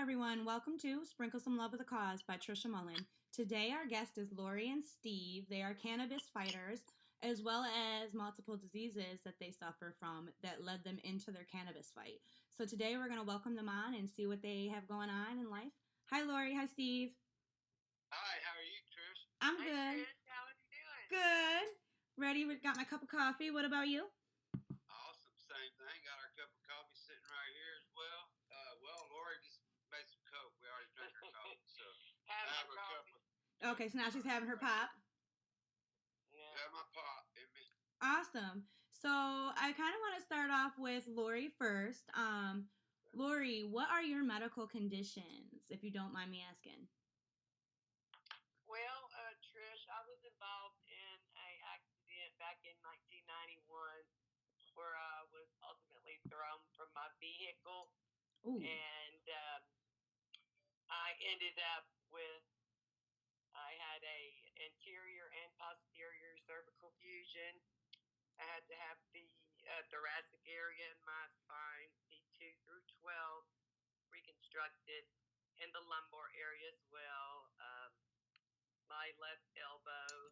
everyone. Welcome to Sprinkle Some Love with a Cause by Trisha Mullin. Today, our guest is Lori and Steve. They are cannabis fighters, as well as multiple diseases that they suffer from that led them into their cannabis fight. So today, we're going to welcome them on and see what they have going on in life. Hi, Lori. Hi, Steve. Hi, how are you, Trish? I'm Hi, good. Trish. How are you doing? Good. Ready? We got my cup of coffee. What about you? Awesome. Same thing. Got our cup of coffee sitting right here as well. Lori just made some Coke. We already drank her Coke, so Have I have my a cup coffee. of Okay, so now she's having her pop. Yeah. have my pop in me. Awesome. So I kind of want to start off with Lori first. Lori, what are your medical conditions, if you don't mind me asking? Well, Trish, I was involved in an accident back in 1991 where I was ultimately thrown from my vehicle. Ooh. And I ended up with, I had a anterior and posterior cervical fusion. I had to have the thoracic area in my spine, C2 through 12, reconstructed, in the lumbar area as well. My left elbow,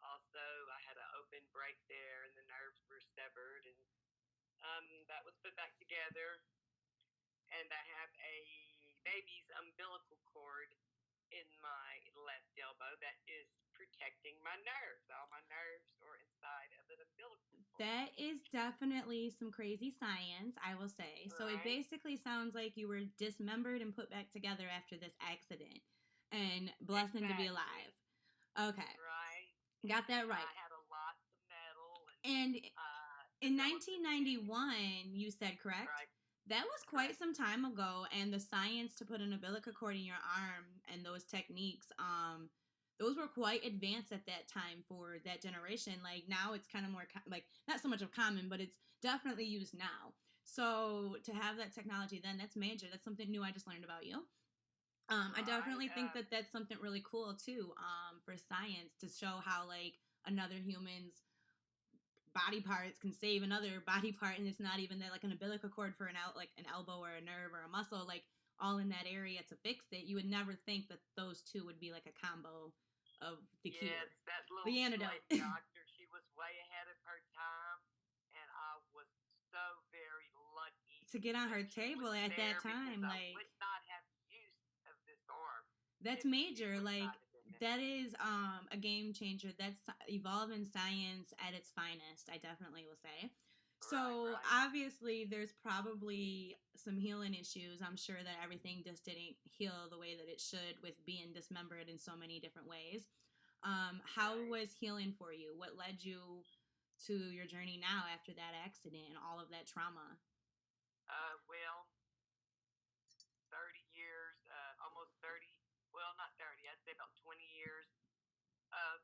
also I had an open break there and the nerves were severed, and that was put back together. And I have a baby's umbilical cord in my left elbow that is protecting my nerves. All my nerves are inside of an umbilical cord. That is definitely some crazy science, I will say. So it Right. basically sounds like you were dismembered and put back together after this accident. And blessing to be alive. Okay. Right. Got that right. I had a lot of metal. And in 1991, you said, correct? Right. That was quite some time ago, and the science to put an umbilical cord in your arm and those techniques, those were quite advanced at that time for that generation. Like now it's kind of more, like not so much of common, but it's definitely used now. So to have that technology then, that's major. That's something new I just learned about you. I definitely think that that's something really cool too, for science to show how like another human's body parts can save another body part, and it's not even that like an umbilical cord for an elbow or a nerve or a muscle, like all in that area to fix it. You would never think that those two would be like a combo of the cure. Yes, that little The antidote. slave doctor, she was way ahead of her time, and I was so very lucky to get on her that she table was at there that time. because Like I would not have use of this arm. that's if major. she would Like not have been there. that is a game changer. That's evolving science at its finest, I definitely will say. So Right. obviously there's probably some healing issues. I'm sure that everything just didn't heal the way that it should with being dismembered in so many different ways. How Right. was healing for you? What led you to your journey now after that accident and all of that trauma? Well, 30 years, almost 30, well, not 30, I'd say about 20 years of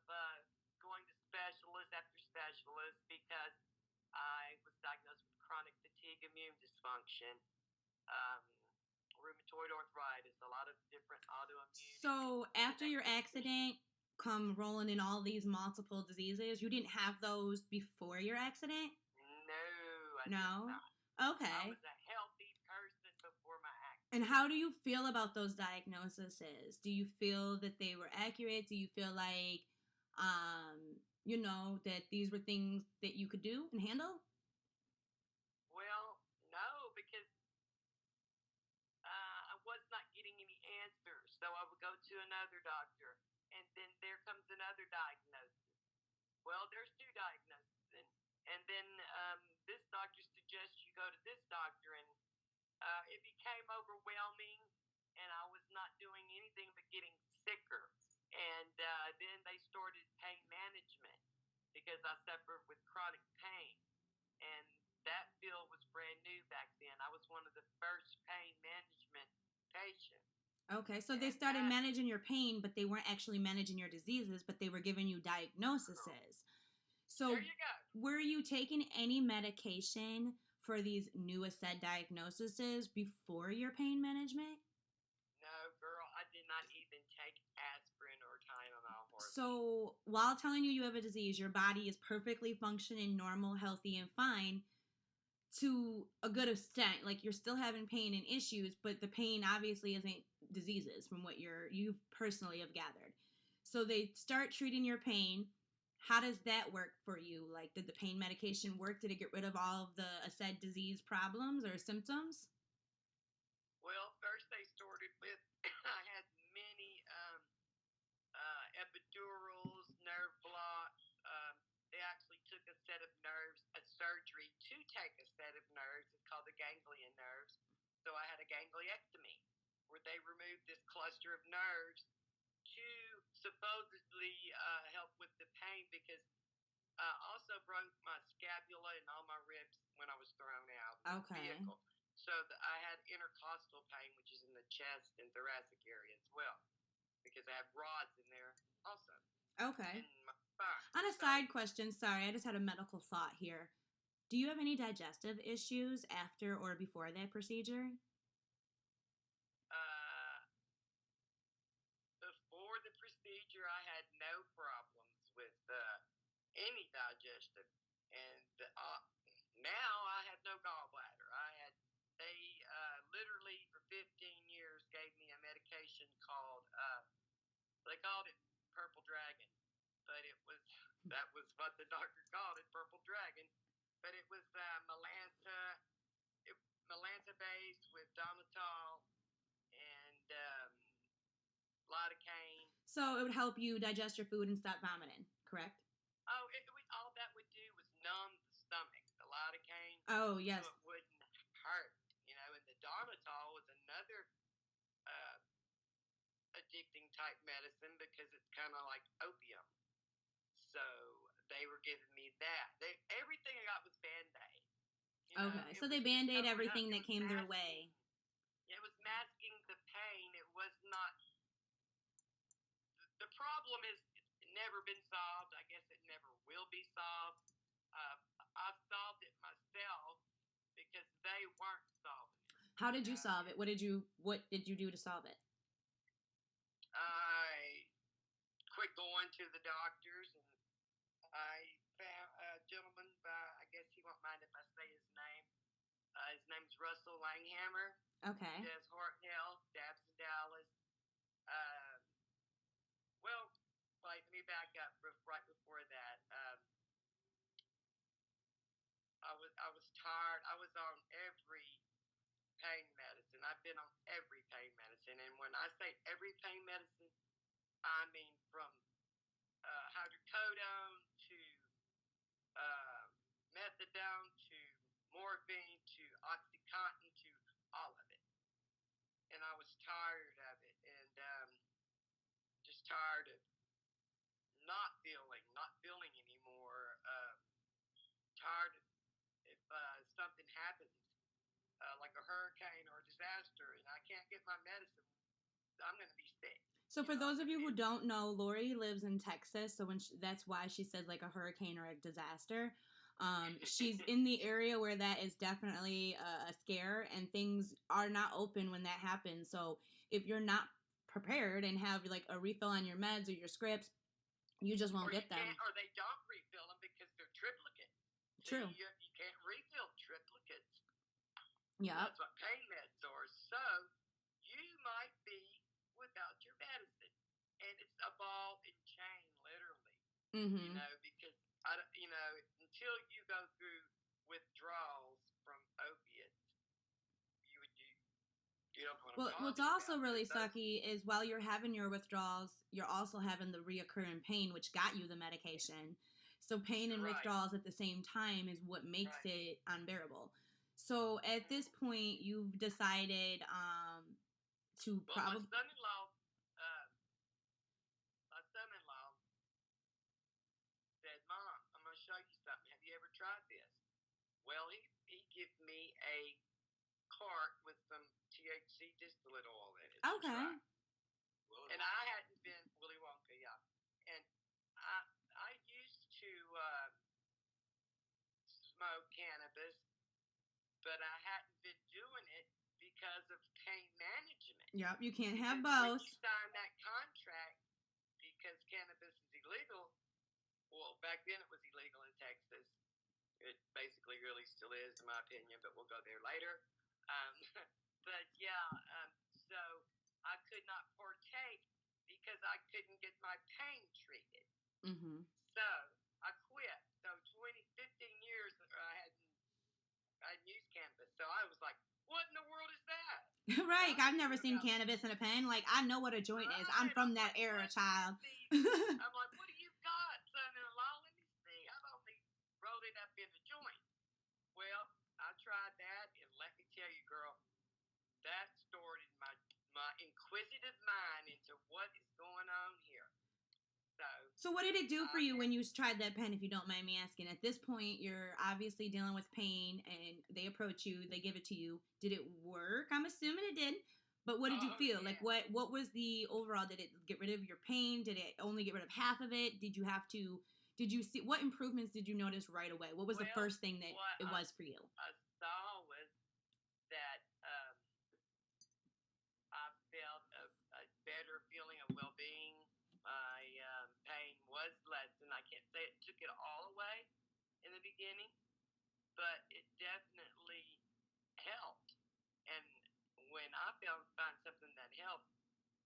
going to specialist after specialist because I was diagnosed with chronic fatigue immune dysfunction, rheumatoid arthritis, a lot of different autoimmune. So after your accident, come rolling in all these multiple diseases, you didn't have those before your accident? No, I did No? not. Okay. I was a healthy person before my accident. And how do you feel about those diagnoses? Do you feel that they were accurate? Do you feel like, that these were things that you could do and handle? Well, no, because I was not getting any answers. So I would go to another doctor, and then there comes another diagnosis. Well, there's two diagnoses. And then this doctor suggests you go to this doctor, and it became overwhelming, and I was not doing anything but getting sicker. And then they started pain management because I suffered with chronic pain. And that field was brand new back then. I was one of the first pain management patients. Okay, so they started managing your pain, but they weren't actually managing your diseases, but they were giving you diagnoses. So there you go. were you taking any medication for these newest said diagnoses before your pain management? No, girl, I did not even take aspirin or Tylenol. So while telling you have a disease, your body is perfectly functioning, normal, healthy, and fine. to a good extent. Like, you're still having pain and issues, but the pain obviously isn't diseases from what you personally have gathered. So they start treating your pain. How does that work for you? Like, did the pain medication work? Did it get rid of all of the said disease problems or symptoms? Well, first they started with I had many epidurals, nerve blocks. They actually took a set of nerves, a surgery to take a set of nerves. It's called the ganglion nerves. So I had a gangliectomy where they removed this cluster of nerves to supposedly help with the pain because I also broke my scapula and all my ribs when I was thrown out of the Okay. vehicle. So I had intercostal pain, which is in the chest and thoracic area as well, because I have rods in there also Okay. in my spine. On a So, side question, sorry, I just had a medical thought here. Do you have any digestive issues after or before that procedure? before the procedure, I had no problems with any digestive, and now I have no gallbladder. They literally for 15 years gave me a medication called they called it Purple Dragon, but that was what the doctor called it, Purple Dragon, but it was Melanta based with Domitol and lidocaine. So it would help you digest your food and stop vomiting, correct? Oh, all that would do was numb the stomach, the lidocaine, Oh, yes. so it wouldn't hurt, and the Domitol was another uh, addicting type medicine because it's kind of like opium. So they were giving me that. Everything I got was Band-Aid. Okay, so they Band-Aid everything that came their way. It was masking the pain. It was not. The problem is it's never been solved. I guess it never will be solved. I've solved it myself because they weren't solving it. How did you solve it? What did you do to solve it? I quit going to the doctors, and I found a gentleman I guess he won't mind if I say his name. His name's Russell Langhammer. Okay. He does heart health, dabs in Dallas. Well, let me back up right before that. I was tired. I was on every pain medicine. I've been on every pain medicine, and when I say every pain medicine, I mean from hydrocodone to methadone to morphine to OxyContin to all of it. And I was tired of it, and just tired of not feeling anymore. Tired of if something happens, like a hurricane or a disaster, and I can't get my medicine, I'm going to be sick. So for those of you who don't know, Lori lives in Texas, so that's why she says like a hurricane or a disaster. She's in the area where that is definitely a scare, and things are not open when that happens. So if you're not prepared and have like a refill on your meds or your scripts, you just won't get them. Or they don't refill them because they're triplicate. True. So you can't refill triplicates. Yeah. That's what pain meds are. So you might be without your medicine, and it's a ball and chain, literally. Mm-hmm. Because until you go through withdrawals from opiates, you don't want to. Well, what's also really sucky is while you're having your withdrawals, you're also having the reoccurring pain, which got you the medication. So pain and withdrawals at the same time is what makes it unbearable. So at this point, you've decided to probably. My son-in-law said, "Mom, I'm going to show you something. Have you ever tried this?" Well, he gave me a cart with some THC distillate oil in it. Okay. And I hadn't been Willy Wonka, yeah. And I used to smoke cannabis, but I hadn't been doing it because of pain management. Yep, you can't have both. When you sign that contract, because cannabis is illegal, well, back then it was illegal in Texas, It basically really still is, in my opinion, but we'll go there later. Um, but yeah, so I could not partake because I couldn't get my pain treated. Mm-hmm. So I quit. So 15 years I hadn't used cannabis. So I was like, what in the world is that? Right. I've never seen cannabis in a pen. Like, I know what a joint is. I'm from that era, child. I'm like, what do you got, son-in-law? Let me see. I've only rolled it up in a joint. Well, I tried that, and let me tell you, girl, that started my inquisitive mind into what is going on here. So what did it do for you when you tried that pen, if you don't mind me asking? At this point, you're obviously dealing with pain, and they approach you, they give it to you. Did it work? I'm assuming it did. But what did you feel? Yeah. Like, what was the overall? Did it get rid of your pain? Did it only get rid of half of it? Did you see, what improvements did you notice right away? What was the first thing that it was for you? I saw was that I felt a better feeling of well-being. My pain was lessened. I can't say it took it all away in the beginning, but it definitely helped. And when I find something that helped,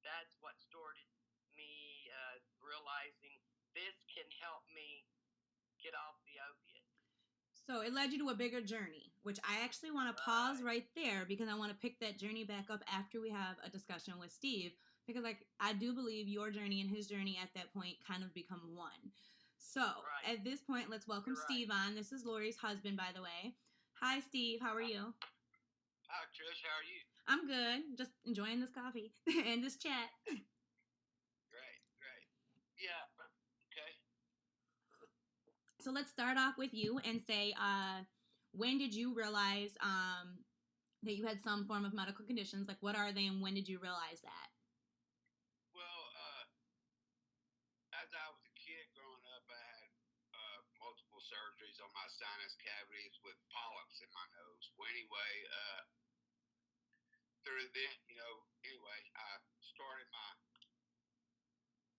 that's what started me realizing this can help me get off the opiates. So it led you to a bigger journey, which I actually want to pause right there because I want to pick that journey back up after we have a discussion with Steve, because like I do believe your journey and his journey at that point kind of become one. So at this point, let's welcome Steve on. This is Lori's husband, by the way. Hi, Steve. How are you? Hi, Trish. How are you? I'm good. Just enjoying this coffee and this chat. Great. Yeah. Okay. So let's start off with you and say, when did you realize that you had some form of medical conditions? Like, what are they, and when did you realize that? Well, as I was a kid growing up, I had multiple surgeries on my sinus cavities with polyps in my nose. Well, anyway, through then, I started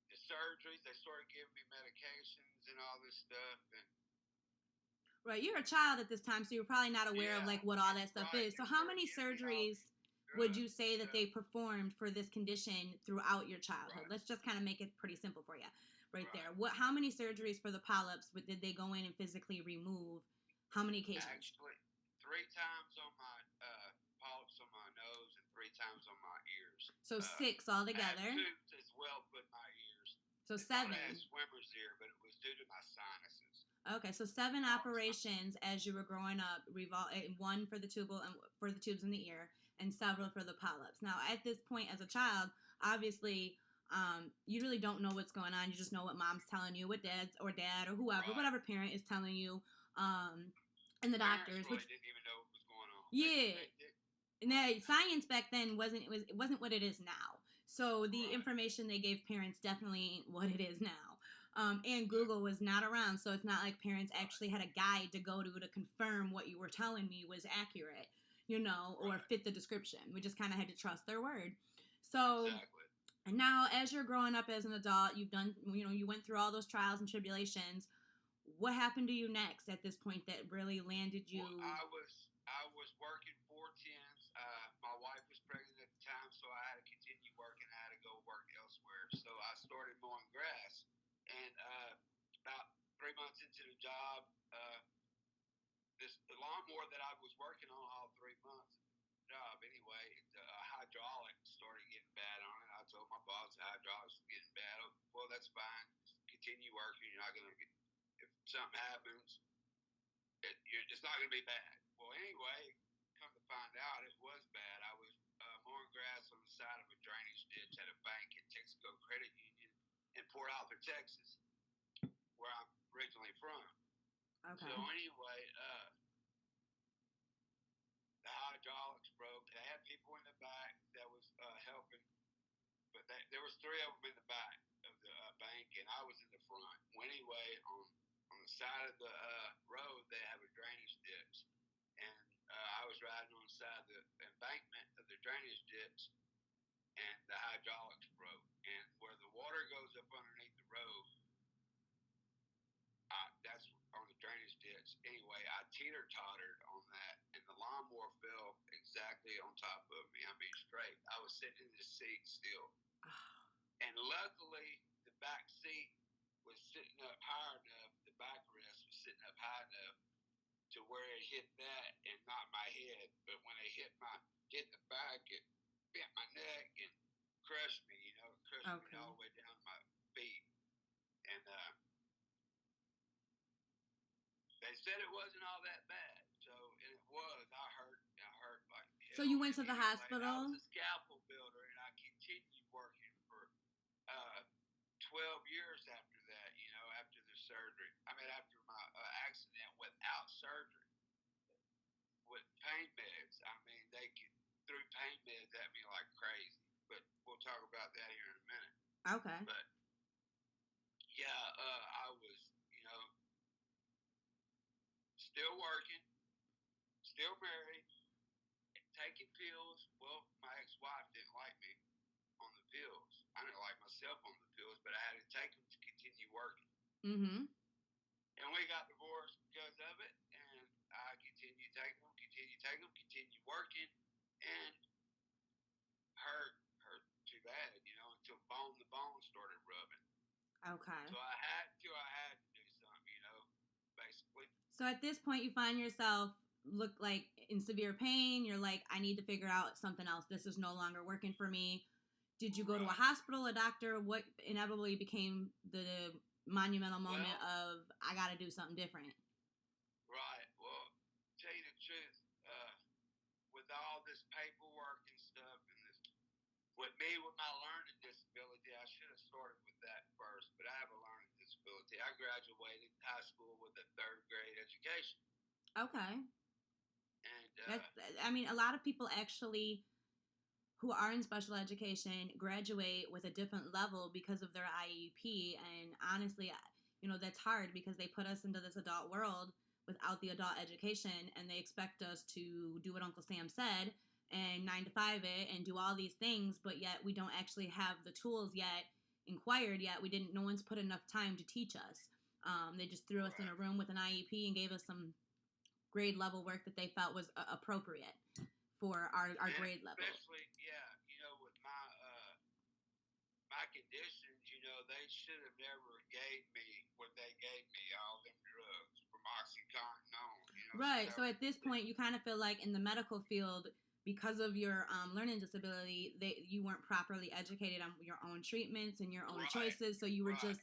the surgeries. They started giving me medications and all this stuff, and right, you're a child at this time, so you're probably not aware of like what all that stuff is. So how many surgeries would you say that they performed for this condition throughout your childhood? Let's just kind of make it pretty simple for you right there. How many surgeries for the polyps did they go in and physically remove? How many occasions? Actually, 3 times on my polyps on my nose and 3 times on my ears. So 6 altogether. I had tubes as well, but my ears. So 7. I had swimmer's ear, but it was due to my sinuses. Okay, so 7 operations as you were growing up, one for the for the tubes in the ear, and several for the polyps. Now, at this point, as a child, obviously, you really don't know what's going on. You just know what mom's telling you, what dad or whoever, whatever parent is telling you, and the doctors. Which didn't even know what was going on. Yeah. And the science back then wasn't what it is now. So the information they gave parents definitely ain't what it is now. And Google was not around, so it's not like parents actually had a guide to go to confirm what you were telling me was accurate, or fit the description. We just kind of had to trust their word. So, and now as you're growing up as an adult, you've done, you went through all those trials and tribulations. What happened to you next at this point that really landed you? Well, I was working 4 10s. My wife was pregnant at the time, so I had to continue working. I had to go work elsewhere. So I started mowing grass. And about 3 months into the job, the lawnmower that I was working on all 3 months job anyway, the hydraulic started getting bad on it. I told my boss the hydraulics was getting bad. Well, that's fine. Just continue working. You're not going to get, if something happens, it's not going to be bad. Well, anyway, come to find out, it was bad. I was mowing grass on the side of a drainage ditch at a bank at Texaco Credit Union in Port Arthur, Texas, where I'm originally from. Okay. So anyway, the hydraulics broke. They had people in the back that was helping, but there was 3 of them in the back of the bank, and I was in the front. Well, anyway, on the side of the road, they have a drainage ditch, and I was riding on the side of the embankment of the drainage ditch, and the hydraulics broke. And where the water goes up underneath the road, that's on the drainage ditch. Anyway, teeter-tottered on that, and the lawnmower fell exactly on top of me. I mean, straight. I was sitting in the seat still. And luckily, the back seat was sitting up high enough, the backrest was sitting up high enough to where it hit that and not my head. But when it hit the back, it bent my neck and crushed me, crushed me all the way down to my feet. And they said it wasn't all that bad. And it was. I hurt like hell. So you went to the anyway, hospital? I was a scalpel builder, and I continued working for 12 years after that, after the surgery. I mean, after my accident without surgery, with pain meds. I mean, they threw pain meds at me like crazy. But we'll talk about that here in a minute. Okay. But, yeah, I was, still working, still married, taking pills. Well, my ex-wife didn't like me on the pills. I didn't like myself on the pills, but I had to take them to continue working. Mm-hmm. And we got divorced because of it, and I continued taking them, continue working, and hurt too bad, until the bone started rubbing. Okay. So I had to do something, basically. So at this point, you find yourself look like in severe pain. You're like, I need to figure out something else. This is no longer working for me. Did you go to a hospital, a doctor? What inevitably became the monumental moment of, I got to do something different? Right. Well, tell you the truth, with all this paperwork and stuff, and with my learning disability, I should have started with that first, but I have a learning disability. I graduated high school with a 3rd grade education. Okay. And a lot of people actually who are in special education graduate with a different level because of their IEP, and honestly, that's hard because they put us into this adult world without the adult education, and they expect us to do what Uncle Sam said and 9 to 5 it and do all these things, but yet we don't actually have the tools yet inquired yet. No one's put enough time to teach us. They just threw us in a room with an IEP and gave us some grade level work that they felt was appropriate for our grade level. Especially, with my conditions, they should have never gave me what they gave me, all them drugs from OxyContin on. Right. So at this point, you kind of feel like in the medical field, because of your learning disability, you weren't properly educated on your own treatments and your own choices. So you were just,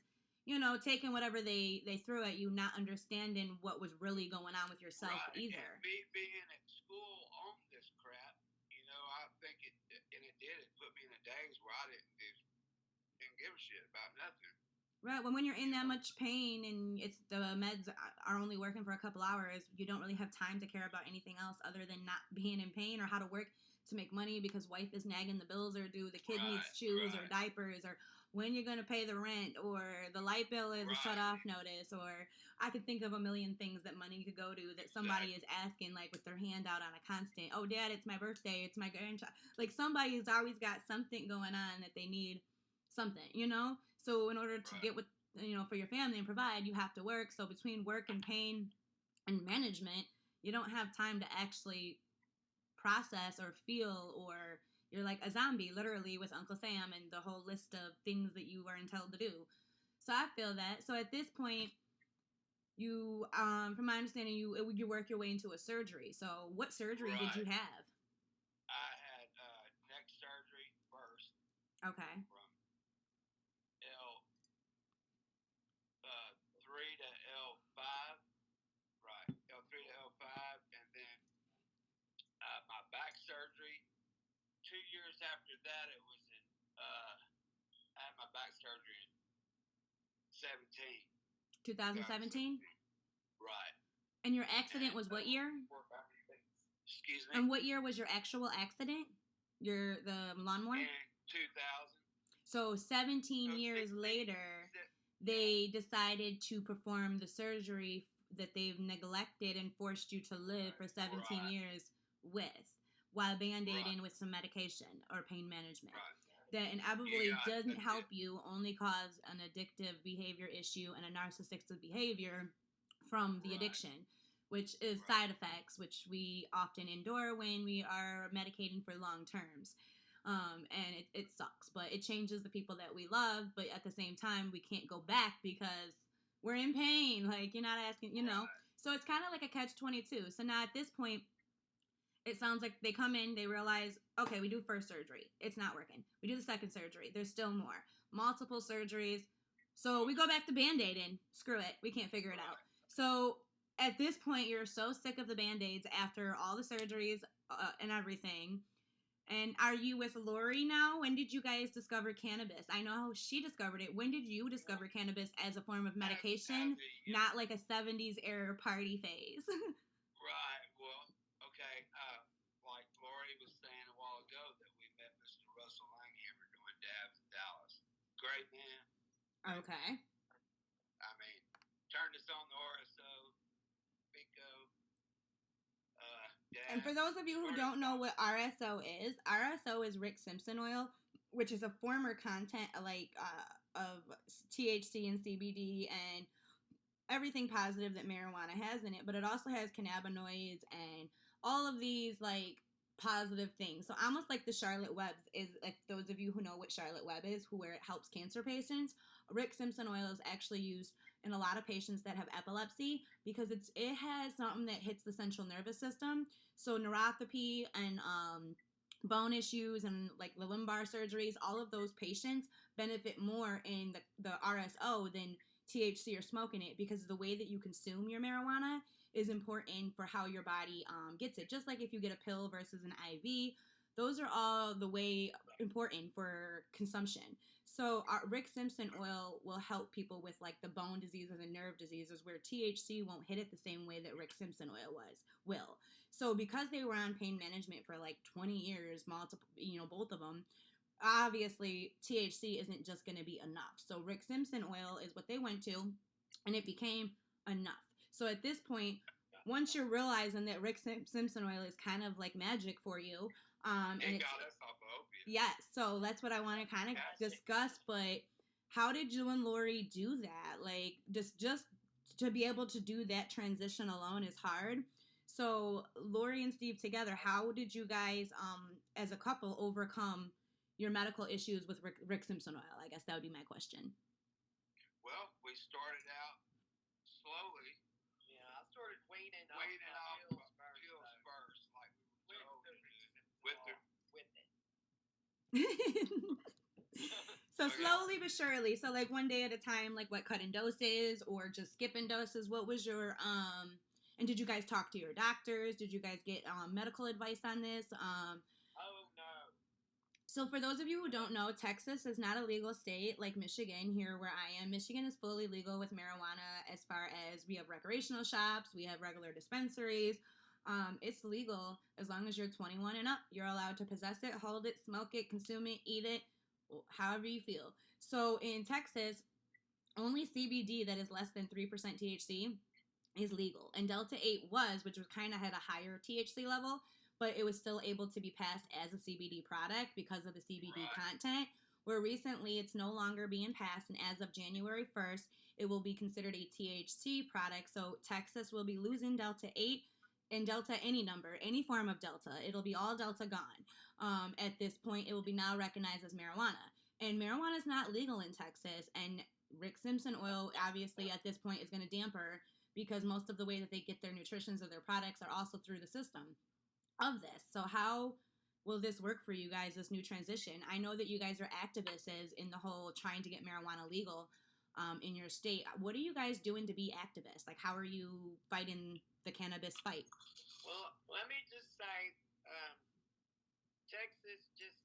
taking whatever they threw at you, not understanding what was really going on with yourself either. And me being at school on this crap, I think it put me in a daze where I didn't give a shit about nothing. Right. When you're in that much pain and the meds are only working for a couple hours, you don't really have time to care about anything else other than not being in pain or how to work to make money because wife is nagging the bills or the kid needs shoes or diapers or when you're going to pay the rent or the light bill is a shut off notice, or I could think of a million things that money could go to that somebody is asking, like with their hand out on a constant, oh, Dad, it's my birthday, it's my grandchild. Like somebody's always got something going on that they need something, So in order to get what, for your family and provide, you have to work. So between work and pain and management, you don't have time to actually process or feel, or you're like a zombie, literally, with Uncle Sam and the whole list of things that you were entitled to do. So I feel that. So at this point, you, from my understanding, you work your way into a surgery. So what surgery did you have? I had neck surgery first. Okay. From L3 to L5. Right. L3 to L5. And then my back surgery. 2 years after that, it was in, I had my back surgery in 2017. Right. And your accident was what year? Excuse me? And what year was your actual accident? The lawnmower? In 2000. So 17 years later, they decided to perform the surgery that they've neglected and forced you to live for 17 years with, while band-aiding with some medication or pain management. That inevitably doesn't help you, only cause an addictive behavior issue and a narcissistic behavior from the addiction, which is side effects, which we often endure when we are medicating for long terms. And it sucks, but it changes the people that we love. But at the same time, we can't go back because we're in pain. Like, you're not asking, you know. So it's kind of like a catch-22. So now at this point, it sounds like they come in, they realize, okay, we do first surgery. It's not working. We do the second surgery. There's still more. Multiple surgeries. So we go back to Band-Aiding. Screw it. We can't figure it out. So at this point, you're so sick of the Band-Aids after all the surgeries and everything. And are you with Lori now? When did you guys discover cannabis? I know she discovered it. When did you discover cannabis as a form of medication, not like a 70s era party phase? Right. Well, okay. Like Lori was saying a while ago that we met Mr. Russell Langhammer doing dabs in Dallas. Great man. Okay. I mean, turned us on the RSO, Pico. And for those of you who don't know what RSO is Rick Simpson oil, which is a former content of THC and CBD and everything positive that marijuana has in it, but it also has cannabinoids and all of these like positive things. So almost like the Charlotte Web is, like, those of you who know what Charlotte Web is, where it helps cancer patients, Rick Simpson oil is actually used in a lot of patients that have epilepsy because it has something that hits the central nervous system. So neuropathy and bone issues and like the lumbar surgeries, all of those patients benefit more in the RSO than THC or smoking it, because the way that you consume your marijuana is important for how your body gets it. Just like if you get a pill versus an IV, those are all the way important for consumption. So Rick Simpson oil will help people with like the bone diseases and nerve diseases where THC won't hit it the same way that Rick Simpson oil will. So because they were on pain management for like 20 years, both of them, obviously THC isn't just going to be enough. So Rick Simpson oil is what they went to, and it became enough. So at this point, once you're realizing that Rick Simpson oil is kind of like magic for you, and it's, got us off of opiates. Yeah, so that's what I want to kind of discuss. But how did you and Lori do that? Like, just to be able to do that transition alone is hard. So Lori and Steve together, how did you guys, as a couple, overcome your medical issues with Rick Simpson oil? I guess that would be my question. Well, we started out slowly. Yeah, I started weaning off pills first, like we were told. So slowly but surely. So like one day at a time, like what, cutting doses or just skipping doses? What was your and did you guys talk to your doctors? Did you guys get medical advice on this? Oh no. So for those of you who don't know, Texas is not a legal state like Michigan, here where I am. Michigan is fully legal with marijuana as far as we have recreational shops, we have regular dispensaries. It's legal as long as you're 21 and up. You're allowed to possess it, hold it, smoke it, consume it, eat it, however you feel. So in Texas, only CBD that is less than 3% THC is legal. And Delta 8 which was kind of had a higher THC level, but it was still able to be passed as a CBD product because of the CBD content, where recently it's no longer being passed, and as of January 1st, it will be considered a THC product. So Texas will be losing Delta 8 and Delta any number, any form of Delta. It'll be all Delta gone. At this point, it will be now recognized as marijuana. And marijuana is not legal in Texas, and Rick Simpson oil, obviously, at this point is going to damper, because most of the way that they get their nutritions of their products are also through the system of this. So how will this work for you guys, this new transition? I know that you guys are activists in the whole trying to get marijuana legal in your state. What are you guys doing to be activists? Like, how are you fighting the cannabis fight? Well, let me just say, Texas just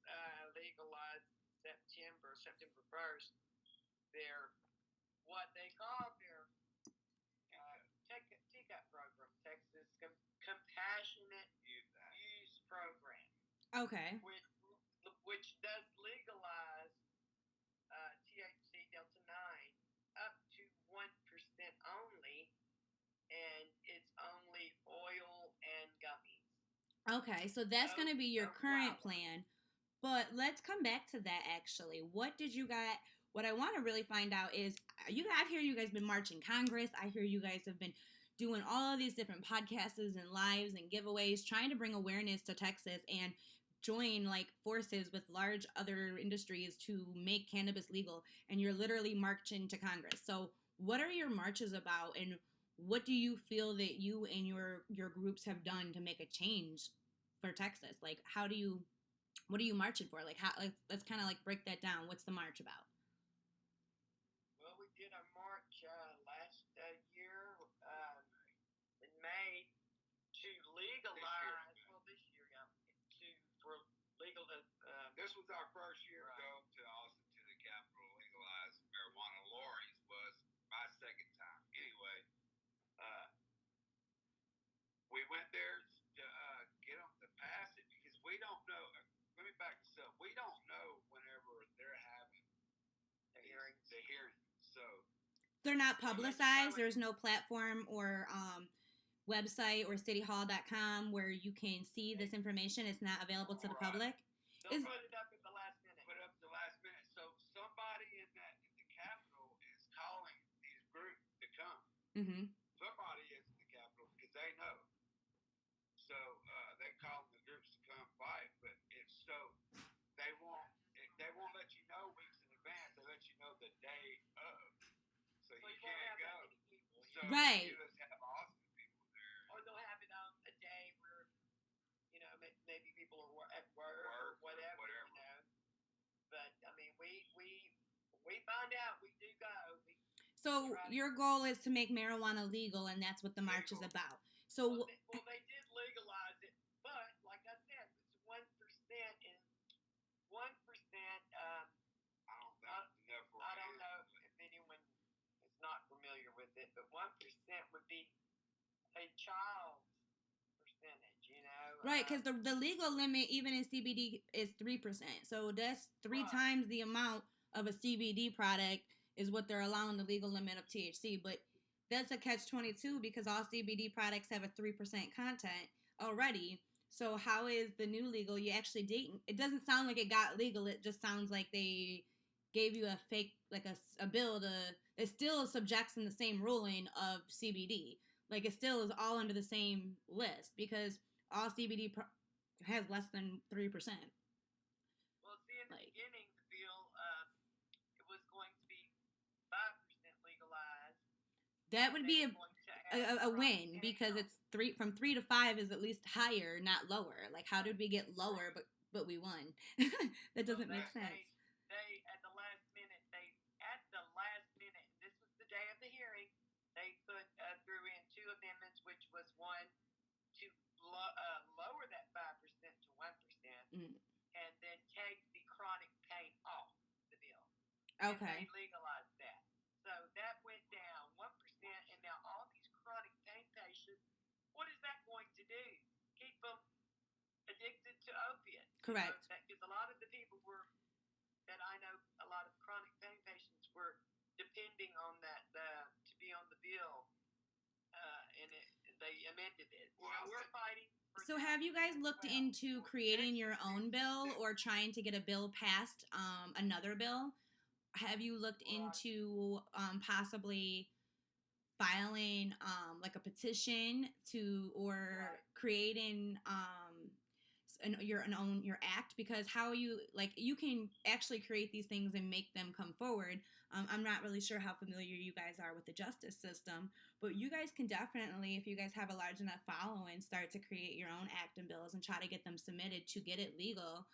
legalized September 1st, what they call their TCAP program, Texas Compassionate Use Program. Okay. Which does legalize THC Delta 9 up to 1% only, and it's only oil and gummies. Okay, so that's going to be your current plan. But let's come back to that, actually. What I want to really find out is, I hear you guys been marching Congress. I hear you guys have been doing all of these different podcasts and lives and giveaways, trying to bring awareness to Texas and join like forces with large other industries to make cannabis legal. And you're literally marching to Congress. So what are your marches about, and what do you feel that you and your groups have done to make a change for Texas? Like, what are you marching for? Like, how? Like, let's kind of like break that down. What's the march about? Well, we did a march last year in May to legalize. This year, for legal. This was our first year going to Austin to the Capitol to legalize marijuana. Lori's was my second time. Anyway, we went there to get them to pass it because we don't know. Let me back this up. We don't know whenever they're having the hearings. So they're not publicized. There's no platform or website or cityhall.com where you can see this information. It's not available to the public. They'll put it up at the last minute. So somebody in the Capitol is calling these groups to come. Mm-hmm. Somebody is in the Capitol because they know. So they call the groups to come fight, but they won't let you know weeks in advance. They let you know the day of, so you can't go. So right. You just have awesome people there, or they'll have it on a day where maybe people are at work or whatever. But I mean, we find out we do go. So your goal is to make marijuana legal, and that's what the march is about. So they did legalize it, but like I said, it's 1% and 1%. I don't know if anyone is not familiar with it, but 1% would be a child's percentage. Right, because the legal limit even in CBD is 3%. So that's three times the amount of a CBD product is what they're allowing the legal limit of THC, but that's a catch-22 because all CBD products have a 3% content already. So how is the new legal? You actually didn't. It doesn't sound like it got legal. It just sounds like they gave you a fake, like a bill to. It still subjects in the same ruling of CBD. Like it still is all under the same list because all CBD has less than 3%. Well, see, in the beginning, the bill it was going to be 5% legalized. That would be a win because it's from 3 to 5 is at least higher, not lower. Like how did we get lower, but we won? That doesn't make sense. They at the last minute, and this was the day of the hearing, they put threw in 2 amendments, which was one to lower that 5% to 1%, and then take the chronic pain off the bill. Okay. And they legalized that. So that went down 1%, and now all these chronic pain patients, what is that going to do? Keep them addicted to opiates. Correct. Because a lot of the people that I know, a lot of chronic pain patients were depending on that to be on the bill, and they amended it. Well, so we're fighting. So have you guys looked into creating your own bill or trying to get a bill passed, another bill? Have you looked into possibly filing like a petition or creating your act? Because how you can actually create these things and make them come forward. I'm not really sure how familiar you guys are with the justice system, but you guys can definitely, if you guys have a large enough following, start to create your own act and bills and try to get them submitted to get it legal.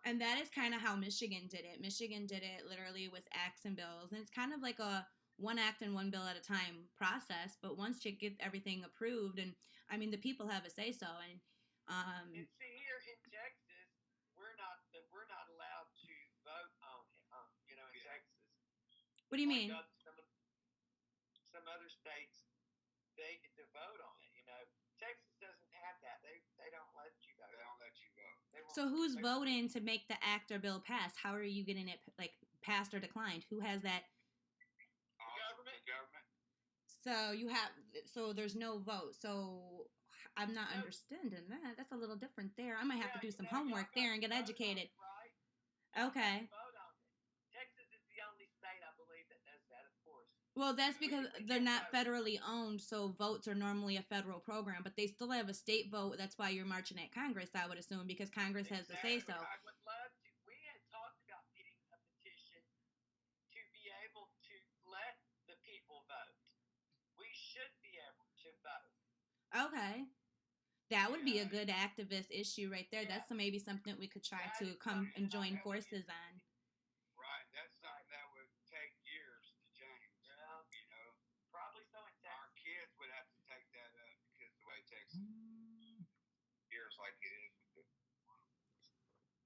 And that is kind of how Michigan did it. Michigan did it literally with acts and bills. And it's kind of like a one act and one bill at a time process. But once you get everything approved, and I mean, the people have a say so. And see, here in Texas, we're not allowed to vote on it. In Texas. What do you mean? Some other states, they get to vote on it. Texas doesn't have that. They don't let you vote. They don't let you vote. So who's voting to make the act or bill pass? How are you getting it passed or declined? Who has that? The government. So there's no vote. So I'm not understanding that. That's a little different there. I might have to do some homework there and get educated. Right? Okay. Vote on it. Texas is the only state, I believe, that does that, of course. Well, that's because We they're can't not vote. federally owned, so votes are normally a federal program, but they still have a state vote. That's why you're marching at Congress, I would assume, because Congress has the say Exactly. so. I would love to. We had talked about getting a petition to be able to let the people vote. We should be able to vote. Okay. That would be a Yeah, good activist issue right there. Yeah. That's maybe something we could try That to is come something and that I join know we forces on. right. That's something that would take years to change. Yeah. You know, Probably so in our Texas. kids would have to take that up because the way Texas years like it is.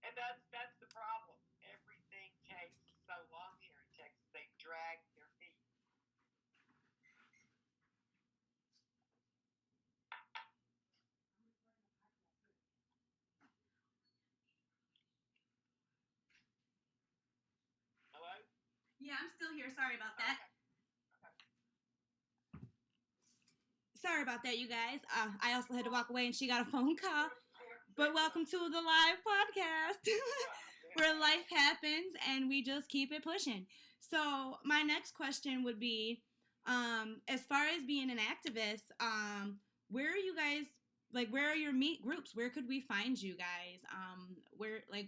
And that's the problem. Everything takes so long here in Texas. They drag their feet. Hello? Yeah, I'm still here. Sorry about that. Okay. Sorry about that, you guys. I also had to walk away and she got a phone call. But welcome to the live podcast where life happens and we just keep it pushing. So my next question would be, as far as being an activist, where are you guys, like, where are your meet groups? Where could we find you guys?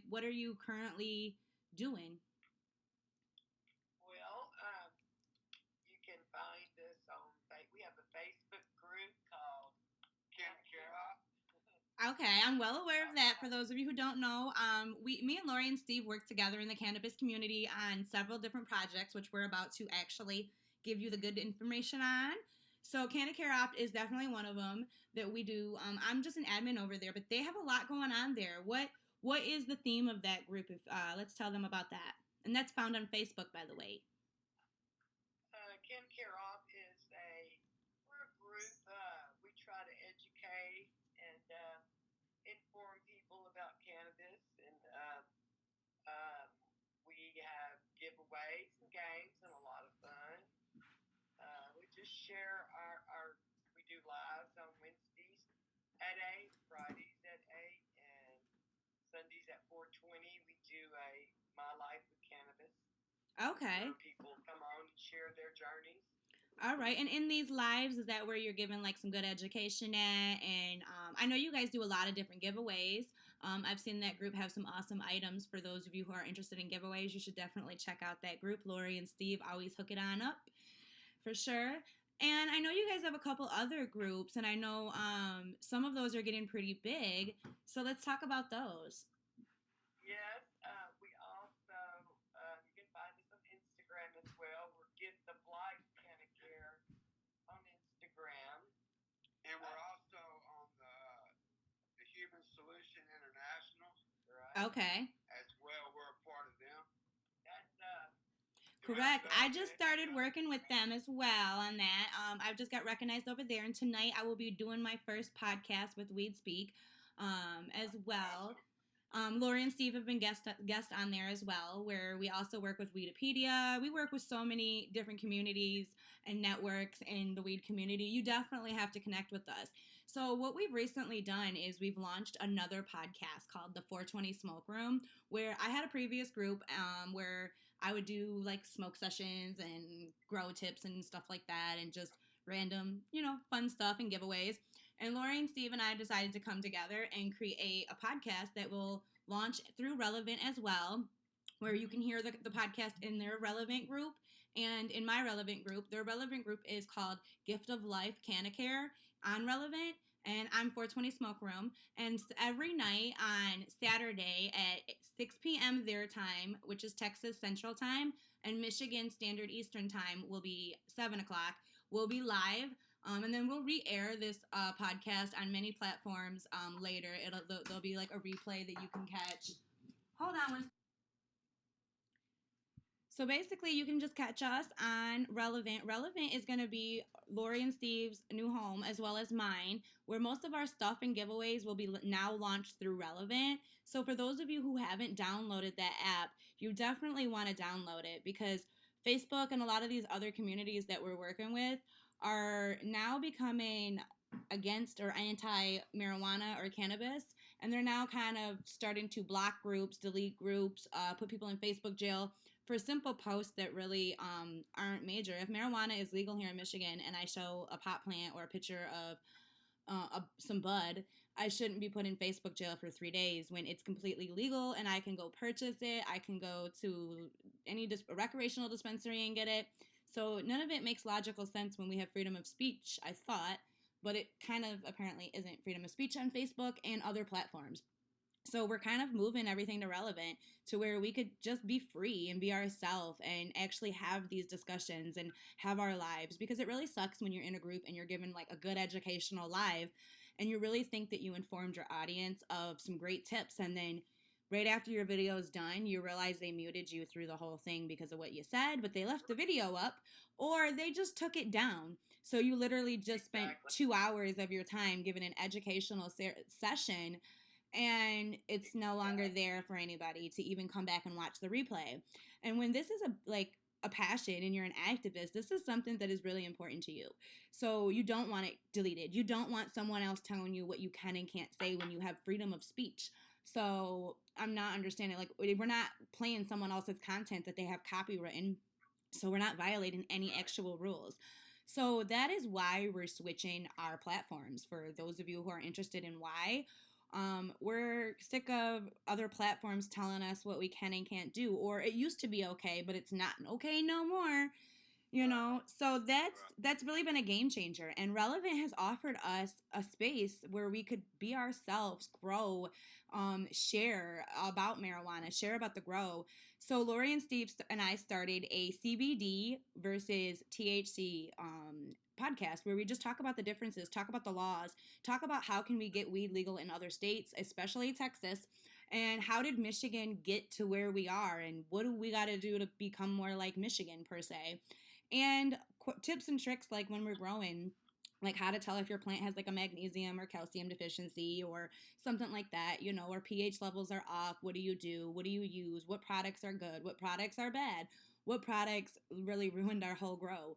What are you currently doing? Well, you can find us on, we have a Facebook group called Canna. Okay, I'm well aware of that. For those of you who don't know, me and Lori and Steve work together in the cannabis community on several different projects, which we're about to actually give you the good information on. So Canna Care Opt is definitely one of them that we do. I'm just an admin over there, but they have a lot going on there. What is the theme of that group? If let's tell them about that. And that's found on Facebook, by the way. Canna Care Opt is we're a group. We try to educate and inform people about cannabis, and we have giveaways and games and a lot of fun. We just share we do lives on Wednesdays at 8, Fridays at 8, and Sundays at 4:20. We do a My Life with Cannabis. Okay. Where people come on and share their journeys. All right. And in these lives, is that where you're giving like some good education at? And I know you guys do a lot of different giveaways. I've seen that group have some awesome items. For those of you who are interested in giveaways, you should definitely check out that group. Lori and Steve always hook it on up for sure. And I know you guys have a couple other groups, and I know some of those are getting pretty big. So let's talk about those. Yes, we also, you can find us on Instagram as well. We're Get the Blight Canna Care on Instagram. And we're also on the Human Solution International. Right. Okay. As well, we're a part of them. That's correct. I just started working with them as well on that. I've just got recognized over there, and tonight I will be doing my first podcast with Weed Speak as well. Lori and Steve have been guest on there as well, where we also work with Weedopedia. We work with so many different communities and networks in the weed community. You definitely have to connect with us. So what we've recently done is we've launched another podcast called the 420 Smoke Room, where I had a previous group where I would do like smoke sessions and grow tips and stuff like that, and just random, fun stuff and giveaways. And Lori and Steve and I decided to come together and create a podcast that will launch through Relevant as well, where you can hear the podcast in their Relevant group and in my Relevant group. Their Relevant group is called Gift of Life Canna Care on Relevant, and I'm 420 Smoke Room. And every night on Saturday at 6 p.m. their time, which is Texas Central Time, and Michigan Standard Eastern Time will be 7 o'clock, we'll be live. And then we'll re-air this podcast on many platforms later. There'll be like a replay that you can catch. Hold on one. So basically, you can just catch us on Relevant. Relevant is going to be Lori and Steve's new home as well as mine, where most of our stuff and giveaways will be now launched through Relevant. So for those of you who haven't downloaded that app, you definitely want to download it, because Facebook and a lot of these other communities that we're working with are now becoming against or anti-marijuana or cannabis, And they're now kind of starting to block groups, delete groups, put people in Facebook jail for simple posts that really aren't major. If marijuana is legal here in Michigan and I show a pot plant or a picture of some bud, I shouldn't be put in Facebook jail for 3 days when it's completely legal and I can go purchase it. I can go to any recreational dispensary and get it. So none of it makes logical sense when we have freedom of speech, I thought, but it kind of apparently isn't freedom of speech on Facebook and other platforms. So we're kind of moving everything to relevant to where we could just be free and be ourselves and actually have these discussions and have our lives, because it really sucks when you're in a group and you're given like a good educational live and you really think that you informed your audience of some great tips, and then right after your video is done you realize they muted you through the whole thing because of what you said, but they left the video up or they just took it down. So you literally just spent 2 hours of your time giving an educational session and it's no longer there for anybody to even come back and watch the replay. And when this is a passion and you're an activist, this is something that is really important to you. So you don't want it deleted. You don't want someone else telling you what you can and can't say when you have freedom of speech. So I'm not understanding, like, we're not playing someone else's content that they have copywritten, so we're not violating any actual rules. So that is why we're switching our platforms. For those of you who are interested in why, we're sick of other platforms telling us what we can and can't do, or it used to be okay, but it's not okay no more. You know, so that's really been a game changer, and Relevant has offered us a space where we could be ourselves, grow, share about marijuana, share about the grow. So Lori and Steve and I started a CBD versus THC podcast where we just talk about the differences, talk about the laws, talk about how can we get weed legal in other states, especially Texas, and how did Michigan get to where we are, and what do we got to do to become more like Michigan per se. And tips and tricks like when we're growing, like how to tell if your plant has like a magnesium or calcium deficiency or something like that, you know, or pH levels are off. What do you do? What do you use? What products are good? What products are bad? What products really ruined our whole grow?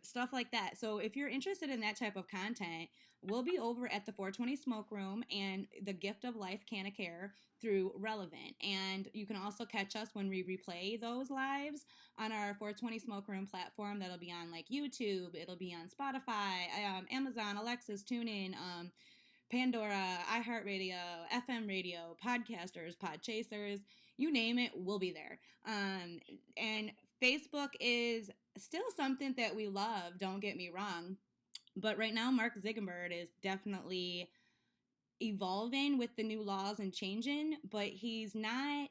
Stuff like that. So if you're interested in that type of content, we'll be over at the 420 Smoke Room and the Gift of Life Canna Care through Relevant. And you can also catch us when we replay those lives on our 420 Smoke Room platform. That'll be on like YouTube. It'll be on Spotify, Amazon, Alexa's, TuneIn, Pandora, iHeartRadio, FM radio, podcasters, Podchasers, you name it, we'll be there. And Facebook is still something that we love, don't get me wrong. But right now, Mark Zuckerberg is definitely evolving with the new laws and changing, but he's not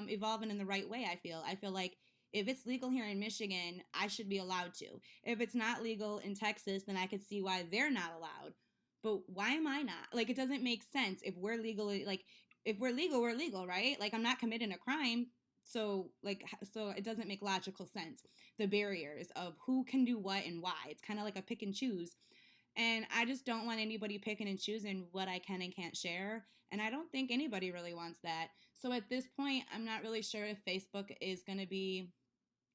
evolving in the right way, I feel like if it's legal here in Michigan, I should be allowed to. If it's not legal in Texas, then I could see why they're not allowed. But why am I not? Like, it doesn't make sense. If we're legal, like, if we're legal, right? Like, I'm not committing a crime. So it doesn't make logical sense. The barriers of who can do what and why. It's kind of like a pick and choose. And I just don't want anybody picking and choosing what I can and can't share. And I don't think anybody really wants that. So at this point, I'm not really sure if Facebook is going to be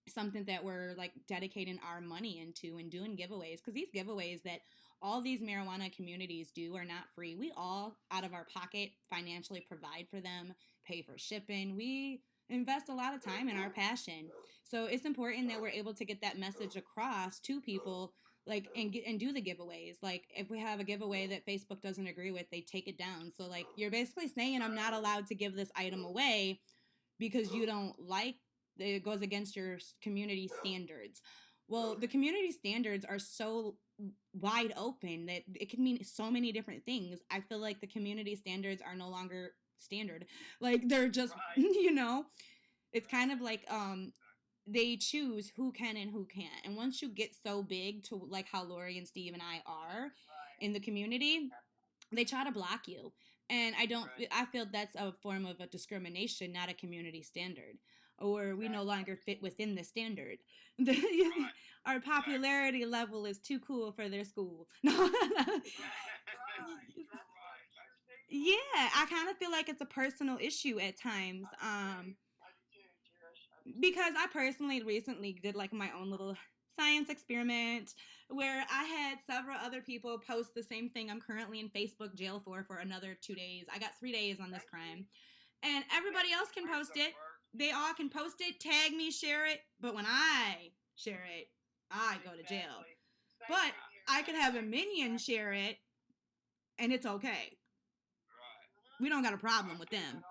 something that we're like dedicating our money into and doing giveaways, because these giveaways that all these marijuana communities do are not free. We all out of our pocket financially provide for them, pay for shipping. We invest a lot of time in our passion. So it's important that we're able to get that message across to people, like, and do the giveaways. Like, if we have a giveaway that Facebook doesn't agree with, they take it down. So like, you're basically saying I'm not allowed to give this item away because you don't like it, goes against your community standards. Well, the community standards are so wide open that it can mean so many different things. I feel like the community standards are no longer standard. Like, they're just, you know, it's kind of like they choose who can and who can't. And once you get so big to like how Lori and Steve and I are in the community, they try to block you. And I feel that's a form of a discrimination, not a community standard. Or we no longer fit within the standard. Our popularity level is too cool for their school. Yeah, I kind of feel like it's a personal issue at times. Because I personally recently did like my own little science experiment where I had several other people post the same thing I'm currently in Facebook jail for another 2 days. I got 3 days on this crime. And everybody else can post it. They all can post it, tag me, share it. But when I share it, I go to jail. But I could have a minion share it, and it's okay. We don't got a problem with them.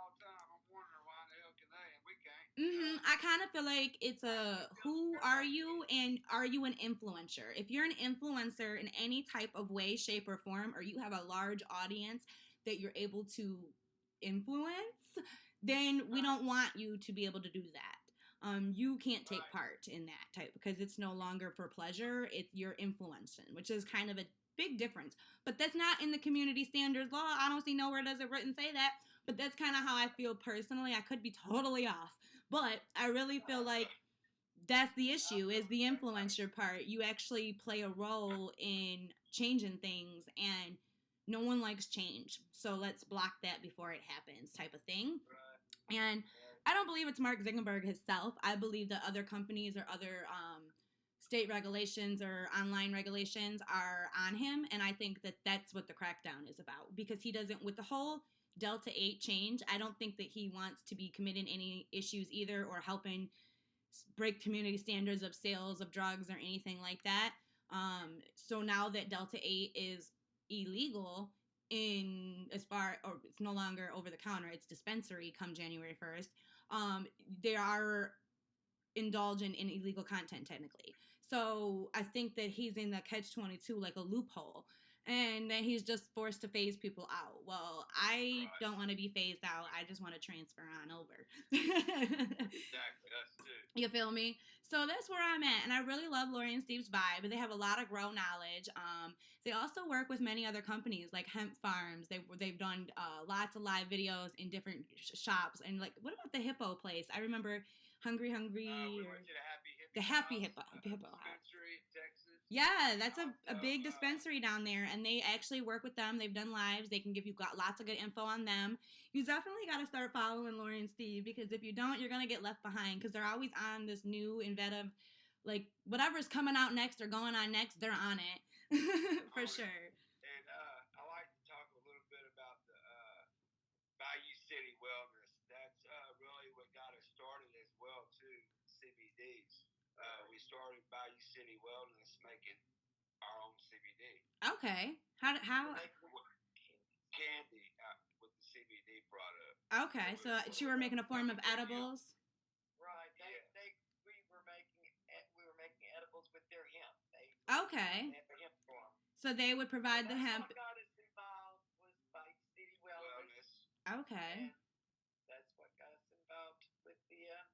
I kind of feel like it's a who are you, and are you an influencer? If you're an influencer in any type of way, shape, or form, or you have a large audience that you're able to influence, then we don't want you to be able to do that. You can't take part in that type because it's no longer for pleasure. You're influencing, which is kind of a big difference. But that's not in the community standards law. I don't see nowhere does it written say that. But that's kind of how I feel personally. I could be totally off. But I really feel like that's the issue, is the influencer part. You actually play a role in changing things, and no one likes change. So let's block that before it happens type of thing. And I don't believe it's Mark Zuckerberg himself. I believe that other companies or other state regulations or online regulations are on him. And I think that that's what the crackdown is about, because he doesn't, with the whole Delta 8 change, I don't think that he wants to be committing any issues either, or helping break community standards of sales of drugs or anything like that. So now that Delta 8 is illegal or it's no longer over the counter, it's dispensary come January 1st, they are indulging in illegal content technically. So I think that he's in the catch-22, like a loophole, and that he's just forced to phase people out. Well, I don't want to be phased out. I just want to transfer on over. Exactly, us too. You feel me? So that's where I'm at, and I really love Lori and Steve's vibe. They have a lot of grow knowledge. They also work with many other companies like hemp farms. They've done lots of live videos in different shops. And like, what about the hippo place? I remember Hungry. We went to The Happy Hippo House. Dispensary in Texas. Yeah, that's a big dispensary down there, and they actually work with them. They've done lives. They can give you lots of good info on them. You definitely got to start following Lori and Steve, because if you don't, you're going to get left behind, because they're always on this new inventive, like whatever's coming out next or going on next, they're on it. For sure. And I like to talk a little bit about the Bayou City Wellness. That's really what got us started as well too, CBDs. We started Bayou City Wellness making our own CBD. Okay. How? Candy with the CBD product. Okay, so you were making a form of edibles. Right. We were making edibles with their hemp. Okay. They had the hemp form. So they would provide the hemp. What got us involved was Bayou City Wellness. Okay. And that's what got us involved with the hemp.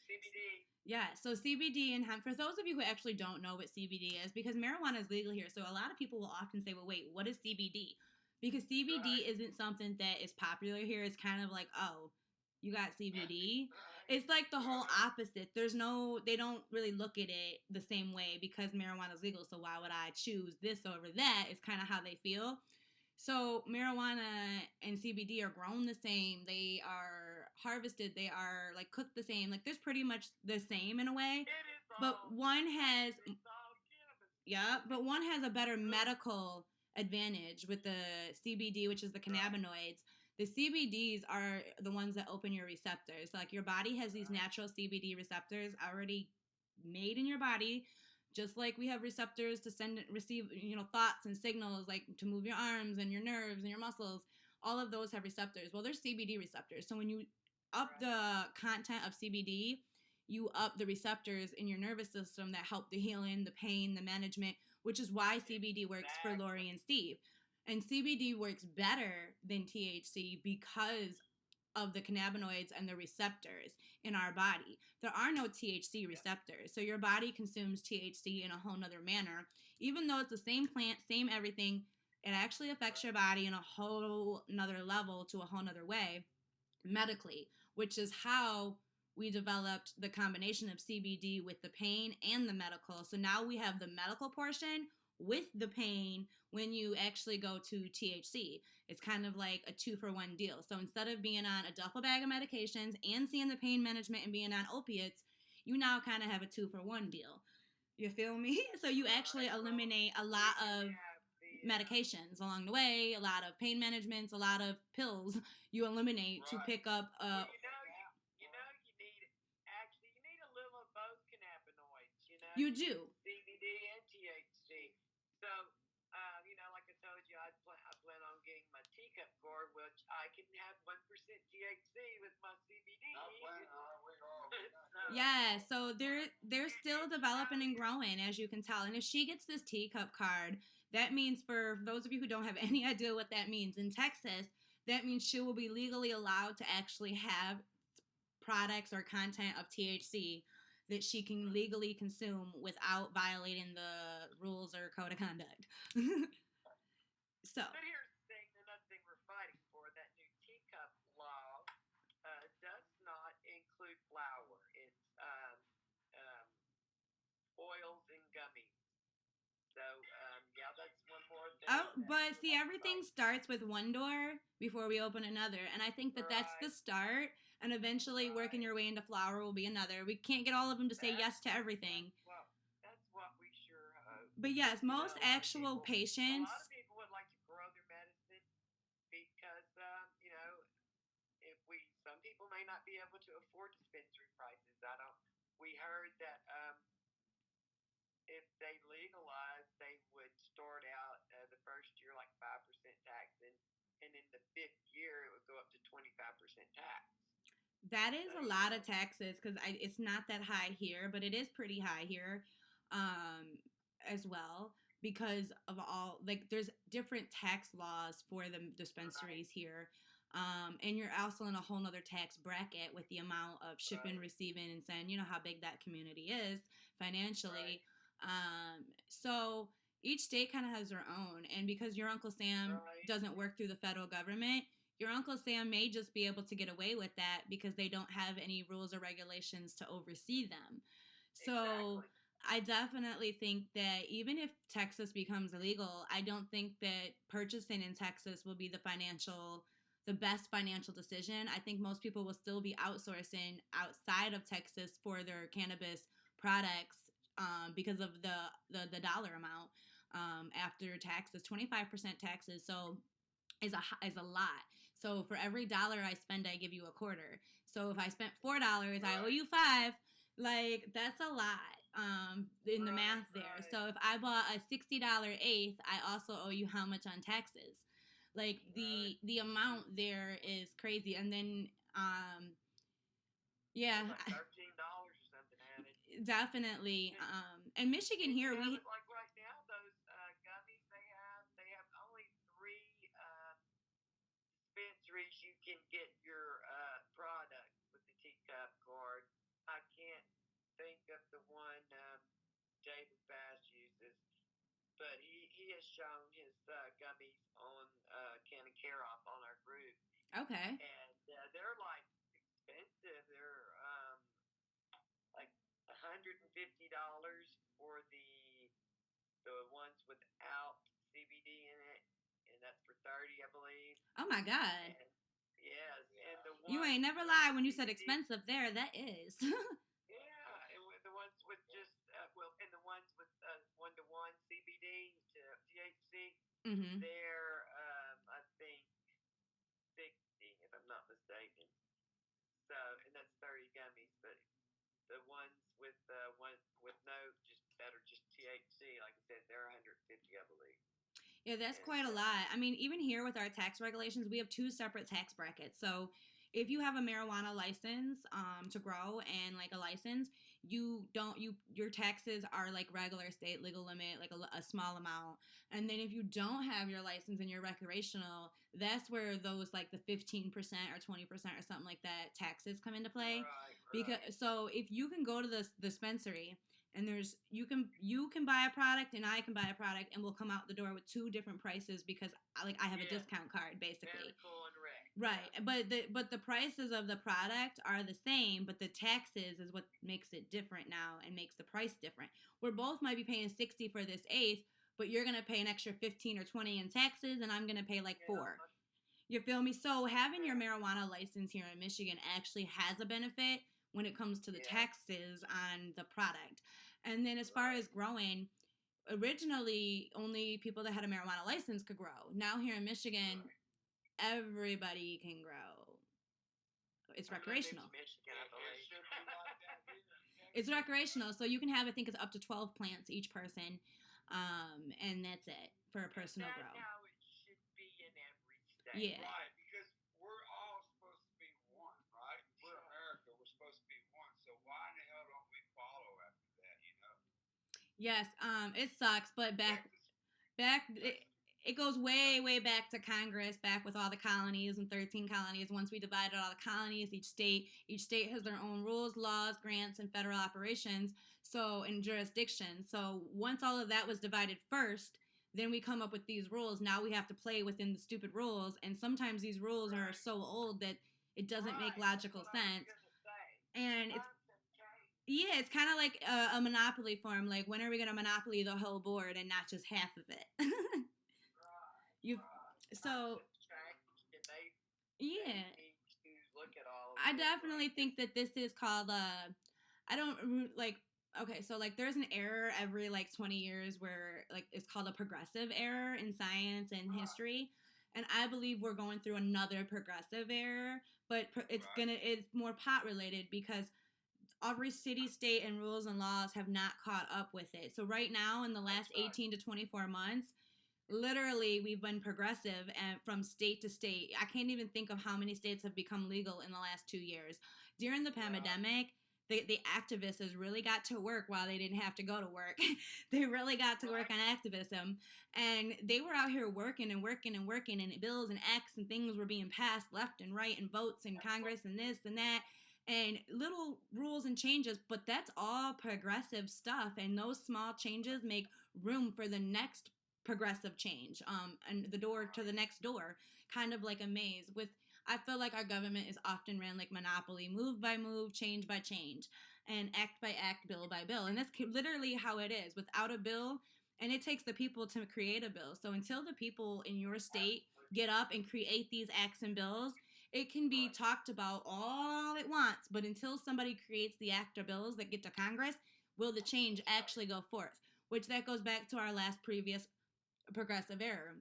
CBD. Yeah, so CBD and hemp, for those of you who actually don't know what CBD is, because marijuana is legal here, so a lot of people will often say, well, wait, what is CBD? Because CBD isn't something that is popular here. It's kind of like, oh, you got CBD? It's like the whole opposite. They don't really look at it the same way, because marijuana is legal, so why would I choose this over that? Is kind of how they feel. So marijuana and CBD are grown the same. They are harvested. They are like cooked the same. Like there's pretty much the same in a way. But one has a better medical advantage with the CBD, which is the cannabinoids. The CBDs are the ones that open your receptors. So like your body has these natural CBD receptors already made in your body. Just like we have receptors to receive, thoughts and signals, like to move your arms and your nerves and your muscles. All of those have receptors. Well, there's CBD receptors. So when you up the content of CBD, you up the receptors in your nervous system that help the healing, the pain, the management, which is why CBD works for Lori and Steve. And CBD works better than THC because of the cannabinoids and the receptors in our body. There are no THC receptors. So your body consumes THC in a whole nother manner. Even though it's the same plant, same everything, it actually affects your body in a whole nother level, to a whole nother way, medically, which is how we developed the combination of CBD with the pain and the medical. So now we have the medical portion with the pain when you actually go to THC. It's kind of like a 2-for-1 deal. So instead of being on a duffel bag of medications and seeing the pain management and being on opiates, you now kind of have a 2-for-1 deal. You feel me? So you actually eliminate a lot of medications along the way, a lot of pain managements, a lot of pills you eliminate to pick up. Well, you need a little of both cannabinoids. You do. CBD and THC. So, like I told you, I plan on getting my teacup cord, which I can have 1% THC with my CBD. Yeah, so they're still developing and growing, as you can tell. And if she gets this teacup card, that means, for those of you who don't have any idea what that means, in Texas, that means she will be legally allowed to actually have products or content of THC that she can legally consume without violating the rules or code of conduct. So. But here's the thing, another thing we're fighting for, that new teacup law does not include flour. It's oils and gummies. So, that's one more thing. Oh, but see, everything starts with one door before we open another. And I think that that's the start. And eventually working your way into flour will be another. We can't get all of them to say yes to everything. That's what we sure hope. But yes, most actual patients. A lot of people would like to grow their medicine because, some people may not be able to afford dispensary prices. We heard that if they legalized, they would start out the first year like 5% tax, and in the 5th year it would go up to 25% tax. That is a lot of taxes, because it's not that high here, but it is pretty high here as well, because of all, like, there's different tax laws for the dispensaries here. And you're also in a whole nother tax bracket with the amount of shipping, receiving, and sending. You know how big that community is financially. So each state kind of has their own. And because your Uncle Sam doesn't work through the federal government, your Uncle Sam may just be able to get away with that because they don't have any rules or regulations to oversee them. So I definitely think that even if Texas becomes illegal, I don't think that purchasing in Texas will be the best financial decision. I think most people will still be outsourcing outside of Texas for their cannabis products because of the dollar amount after taxes. 25% taxes, so is a lot. So for every dollar I spend, I give you a quarter. So if I spent $4, I owe you $5. Like, that's a lot in the math there. So if I bought a $60 eighth, I also owe you how much on taxes? Like, the amount there is crazy. And then, yeah. Like $13 or something added. Definitely. And Michigan here, like right now, those gummies they have only 3 dispensaries you can get your product with the teacup card. I can't think of the one David Bass uses, but he has shown his gummies on Canna Care Off on our group. Okay. And they're like expensive. They're like $150 for the ones without CBD in it, and that's for $30, I believe. Oh my God. Yes, and the ones you ain't never lied when you said expensive there. That is. Yeah, and the ones with just and the ones with 1-to-1 CBD to THC, they're I think $60, if I'm not mistaken. So, and that's 30 gummies, but the ones with just THC, like I said, they're $150, I believe. Yeah, that's quite a lot. I mean, even here with our tax regulations, we have 2 separate tax brackets. So if you have a marijuana license to grow and like a license, your taxes are like regular state legal limit, like a small amount. And then if you don't have your license and you're recreational, that's where those like the 15% or 20% or something like that taxes come into play. Because so if you can go to the dispensary and you can buy a product and I can buy a product and we'll come out the door with 2 different prices because I have a discount card basically. Medical and rec. Right, but the prices of the product are the same, but the taxes is what makes it different now and makes the price different. We're both might be paying $60 for this eighth, but you're gonna pay an extra 15 or 20 in taxes, and I'm gonna pay like $4. You feel me? So having your marijuana license here in Michigan actually has a benefit when it comes to the taxes on the product. And then as far as growing, originally only people that had a marijuana license could grow. Now here in Michigan, everybody can grow. It's recreational. It's recreational, so you can have, I think it's up to 12 plants each person, and that's it for a personal grow. That's how it should be in every state. Yeah. Right, because we're all supposed to be one, right? We're America, we're supposed to be one, so why in the hell don't we follow after that, you know? Yes, it sucks, but it goes way back to Congress, back with all the colonies and 13 colonies. Once we divided all the colonies, each state has their own rules, laws, grants, and federal operations, so and jurisdictions. So once all of that was divided first, then we come up with these rules. Now we have to play within the stupid rules, and sometimes these rules are so old that it doesn't make logical sense. And it's kind of like a monopoly form. Like, when are we going to monopoly the whole board and not just half of it? Yeah. I definitely think that this is called okay, so like there's an error every like 20 years where like it's called a progressive error in science and history. And I believe we're going through another progressive error, but it's more pot related because every city, state, and rules and laws have not caught up with it. So right now, in the last 18 to 24 months, literally we've been progressive and from state to state. I can't even think of how many states have become legal in the last 2 years. During the pandemic, the activists really got to work while they didn't have to go to work. They really got to work on activism, and they were out here working and bills and acts and things were being passed left and right, and votes in Congress and this and that, and little rules and changes, but that's all progressive stuff, and those small changes make room for the next progressive change, and the door to the next door, kind of like a maze. I feel like our government is often ran like Monopoly, move by move, change by change, and act by act, bill by bill. And that's literally how it is. Without a bill, and it takes the people to create a bill. So until the people in your state get up and create these acts and bills, it can be talked about all it wants, but until somebody creates the act or bills that get to Congress, will the change actually go forth? Which that goes back to our previous progressive era,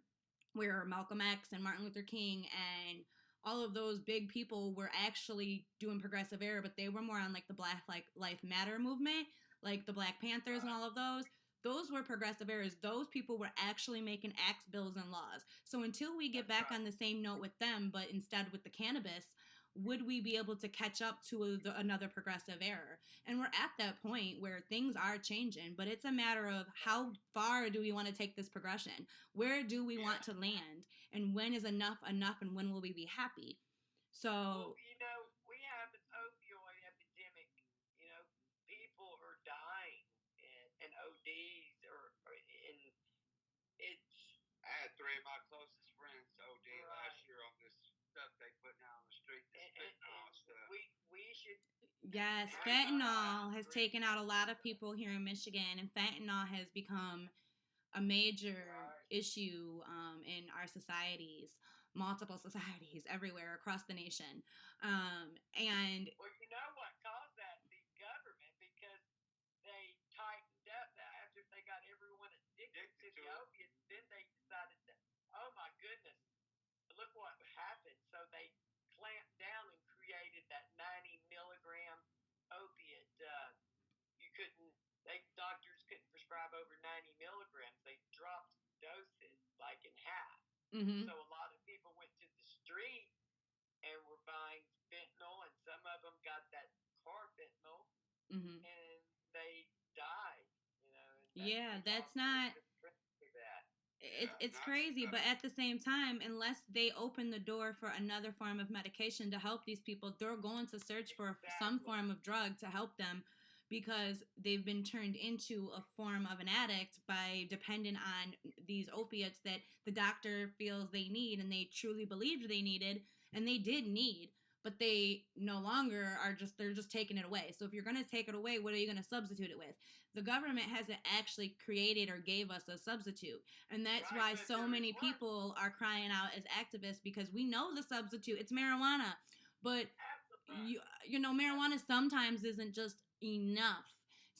where Malcolm X and Martin Luther King and all of those big people were actually doing progressive era, but they were more on like the Black Lives Matter movement, like the Black Panthers and all of those. Those were progressive eras. Those people were actually making acts, bills, and laws. So until we get back on the same note with them, but instead with the cannabis, would we be able to catch up to another progressive era? And we're at that point where things are changing, but it's a matter of how far do we want to take this progression? Where do we want to land? And when is enough, and when will we be happy? So, well, we have an opioid epidemic. People are dying and ODs and it's. I had 3 of my closest friends OD last year on this stuff they putting out on the street. Fentanyl stuff. We should. Yes, fentanyl has taken out a lot of people here in Michigan, and fentanyl has become a major issue in our societies, multiple societies everywhere across the nation. And well, you know what caused that? The government, because they tightened up after they got everyone addicted to the opiates. Then they decided that, oh my goodness, look what happened. So they clamped down and created that 90 milligram opiate. Doctors couldn't prescribe over 90 milligrams. They dropped doses like in half. Mm-hmm. So a lot of people went to the street and were buying fentanyl, and some of them got that carfentanil, and they died. That's not. It's crazy, but at the same time, unless they open the door for another form of medication to help these people, they're going to search for some form of drug to help them, because they've been turned into a form of an addict by depending on these opiates that the doctor feels they need and they truly believed they needed, and they did need, but they no longer are they're just taking it away. So if you're going to take it away, what are you going to substitute it with? The government hasn't actually created or gave us a substitute. And that's why so many people are crying out as activists, because we know the substitute, it's marijuana. But marijuana sometimes isn't just enough.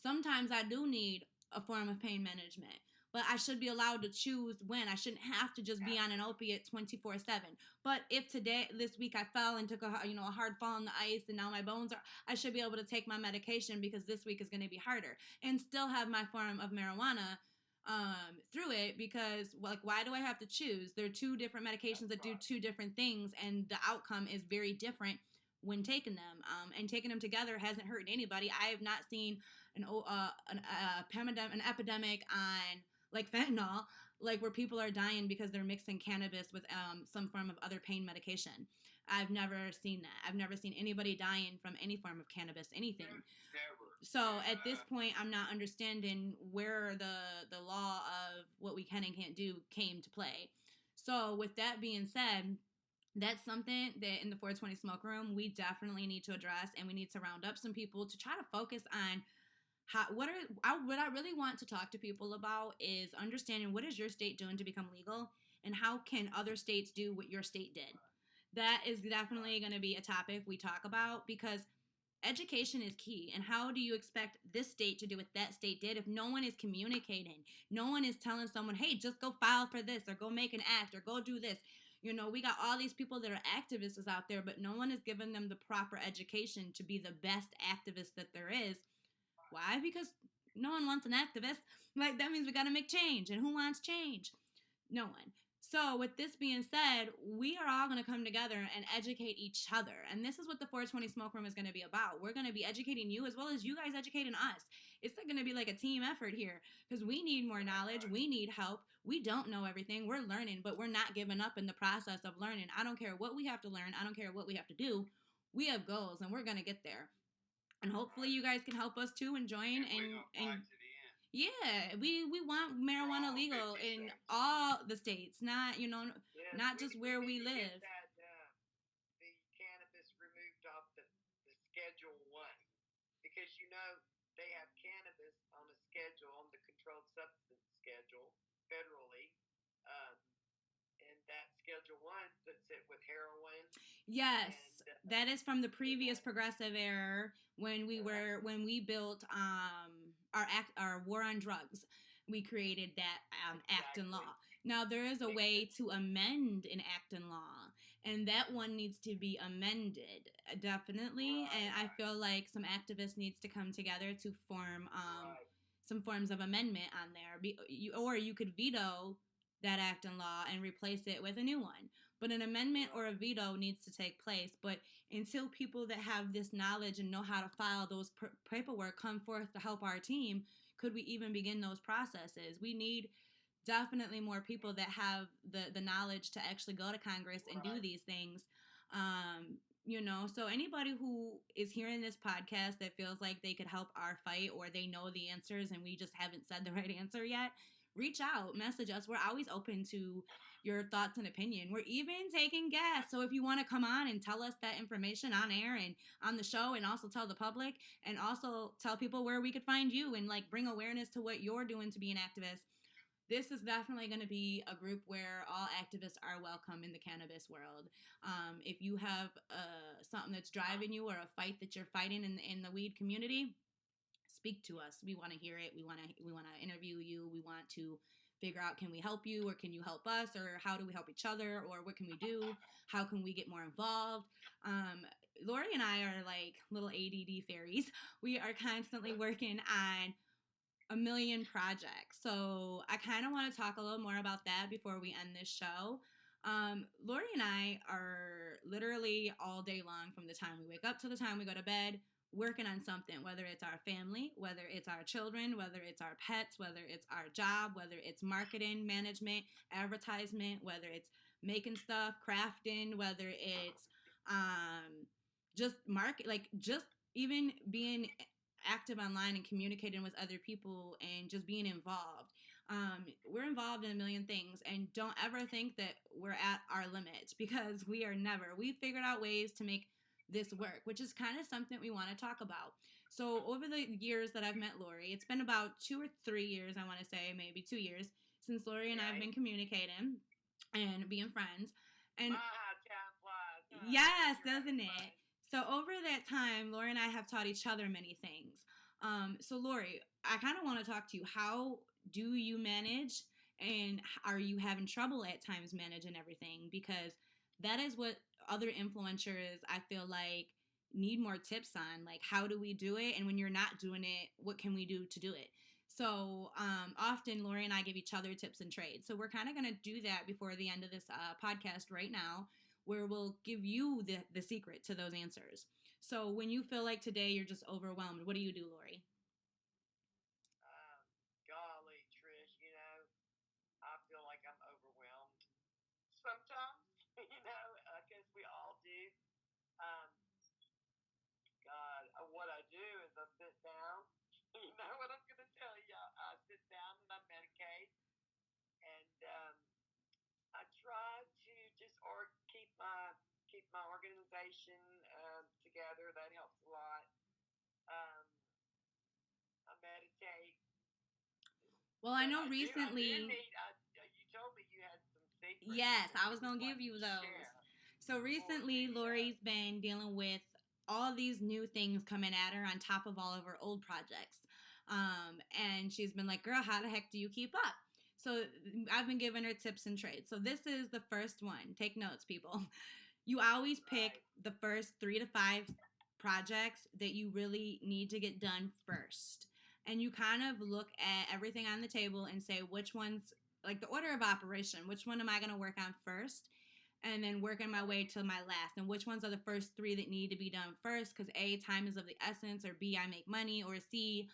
sometimes I do need a form of pain management, but I should be allowed to choose when. I shouldn't have to just be on an opiate 24/7. But if this week I fell and took a hard fall on the ice and now my bones are, I should be able to take my medication because this week is going to be harder and still have my form of marijuana through it, because like, why do I have to choose? There are two different medications that do two different things, and the outcome is very different when taking them. And taking them together hasn't hurt anybody. I have not seen an epidemic on like fentanyl, like where people are dying because they're mixing cannabis with some form of other pain medication. I've never seen that. I've never seen anybody dying from any form of cannabis, anything. Never. So at this point, I'm not understanding where the law of what we can and can't do came to play. So with that being said, that's something that in the 420 smoke room we definitely need to address, and we need to round up some people to try to focus on what I really want to talk to people about is understanding what is your state doing to become legal, and how can other states do what your state did. That is definitely going to be a topic we talk about, because education is key. And how do you expect this state to do what that state did if no one is communicating? No one is telling someone, hey, just go file for this, or go make an act, or go do this. We got all these people that are activists out there, but no one is giving them the proper education to be the best activist that there is. Why? Because no one wants an activist. Like, that means we got to make change. And who wants change? No one. So with this being said, we are all going to come together and educate each other. And this is what the 420 Smoke Room is going to be about. We're going to be educating you as well as you guys educating us. It's going to be like a team effort here, because we need more knowledge. We need help. We don't know everything. We're learning, but we're not giving up in the process of learning. I don't care what we have to learn. I don't care what we have to do. We have goals, and we're going to get there. And hopefully you guys can help us too and join. And yeah, we want marijuana legal in all the states, not not just where we live. That, the cannabis removed off the Schedule 1, because they have cannabis on a schedule, on the controlled substance schedule federally. And that Schedule 1 puts it with heroin. Yes, that is from the previous progressive era when we built our war on drugs. We created that act and law. Now there is a way to amend an act and law, and that one needs to be amended definitely. And I feel like some activists needs to come together to form some forms of amendment on there. Or you could veto that act and law and replace it with a new one. But an amendment or a veto needs to take place. But until people that have this knowledge and know how to file those paperwork come forth to help our team, could we even begin those processes? We need definitely more people that have the knowledge to actually go to Congress and do these things. So anybody who is hearing this podcast that feels like they could help our fight, or they know the answers and we just haven't said the right answer yet, reach out, message us. We're always open to your thoughts and opinion. We're even taking guests. So if you want to come on and tell us that information on air and on the show, and also tell the public, and also tell people where we could find you, and like bring awareness to what you're doing to be an activist, this is definitely going to be a group where all activists are welcome in the cannabis world. If you have something that's driving you, or a fight that you're fighting in the weed community, speak to us. We want to hear it. We want to interview you. We want to figure out, can we help you, or can you help us, or how do we help each other, or what can we do? How can we get more involved? Lori and I are like little ADD fairies. We are constantly working on a million projects. So I kind of want to talk a little more about that before we end this show. Lori and I are literally all day long, from the time we wake up to the time we go to bed, working on something, whether it's our family, whether it's our children, whether it's our pets, whether it's our job, whether it's marketing, management, advertisement, whether it's making stuff, crafting, whether it's just even being active online and communicating with other people and just being involved. We're involved in a million things, and don't ever think that we're at our limits, because we are never. We figured out ways to make this work, which is kind of something we want to talk about. So over the years that I've met Lori, it's been about 2 or 3 years, I want to say, maybe 2 years, since Lori and I have been communicating and being friends. And time flies. Yes, doesn't it? So over that time, Lori and I have taught each other many things. So Lori, I kind of want to talk to you. How do you manage, and are you having trouble at times managing everything? Because that is what other influencers, I feel like, need more tips on. Like, how do we do it? And when you're not doing it, what can we do to do it? So often Lori and I give each other tips and trades. So we're kind of going to do that before the end of this podcast right now, where we'll give you the secret to those answers. So when you feel like today you're just overwhelmed, what do you do, Lori? Golly, Trish, I feel like I'm overwhelmed sometimes, because we all do. Um, God, what I do is I sit down. You know what I'm going to tell you? I sit down and I medicate, and I try to just keep my organization together. That helps a lot. I meditate. Well, I know recently. You told me you had some secrets. Yes, I was going to give you those. So recently, Lori's been dealing with all these new things coming at her on top of all of her old projects. And she's been like, girl, how the heck do you keep up? So I've been giving her tips and trades. So this is the first one. Take notes, people. You always pick the first 3 to 5 projects that you really need to get done first. And you kind of look at everything on the table and say which ones, like the order of operation, which one am I going to work on first? And then working my way to my last. And which ones are the first 3 that need to be done first? Because A, time is of the essence, or B, I make money, or C,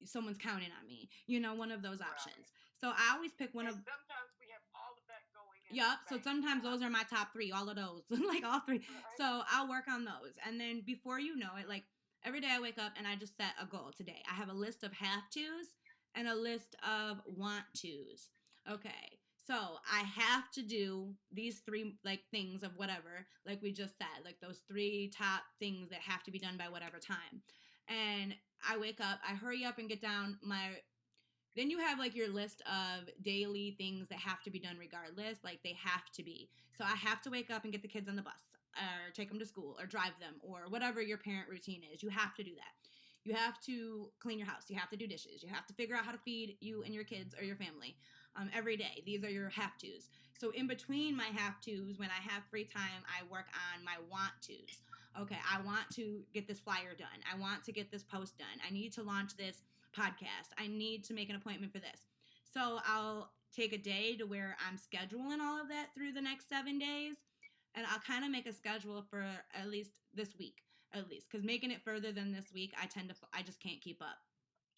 someone's counting on me. One of those options. So I always pick one of. Sometimes we have all of that going in. Yep. So sometimes those are my top 3, all of those, like all 3. Right. So I'll work on those. And then before you know it, like every day I wake up and I just set a goal today. I have a list of have tos and a list of want tos. Okay. So I have to do these 3 like things of whatever, like we just said, like those 3 top things that have to be done by whatever time. And I wake up, I hurry up and get down then you have like your list of daily things that have to be done regardless, like they have to be. So I have to wake up and get the kids on the bus or take them to school or drive them or whatever your parent routine is. You have to do that. You have to clean your house. You have to do dishes. You have to figure out how to feed you and your kids or your family every day. These are your have-tos. So in between my have-tos, when I have free time, I work on my want-tos. Okay, I want to get this flyer done. I want to get this post done. I need to launch this podcast. I need to make an appointment for this. So I'll take a day to where I'm scheduling all of that through the next 7 days. And I'll kind of make a schedule for at least this week. At least, because making it further than this week, I just can't keep up.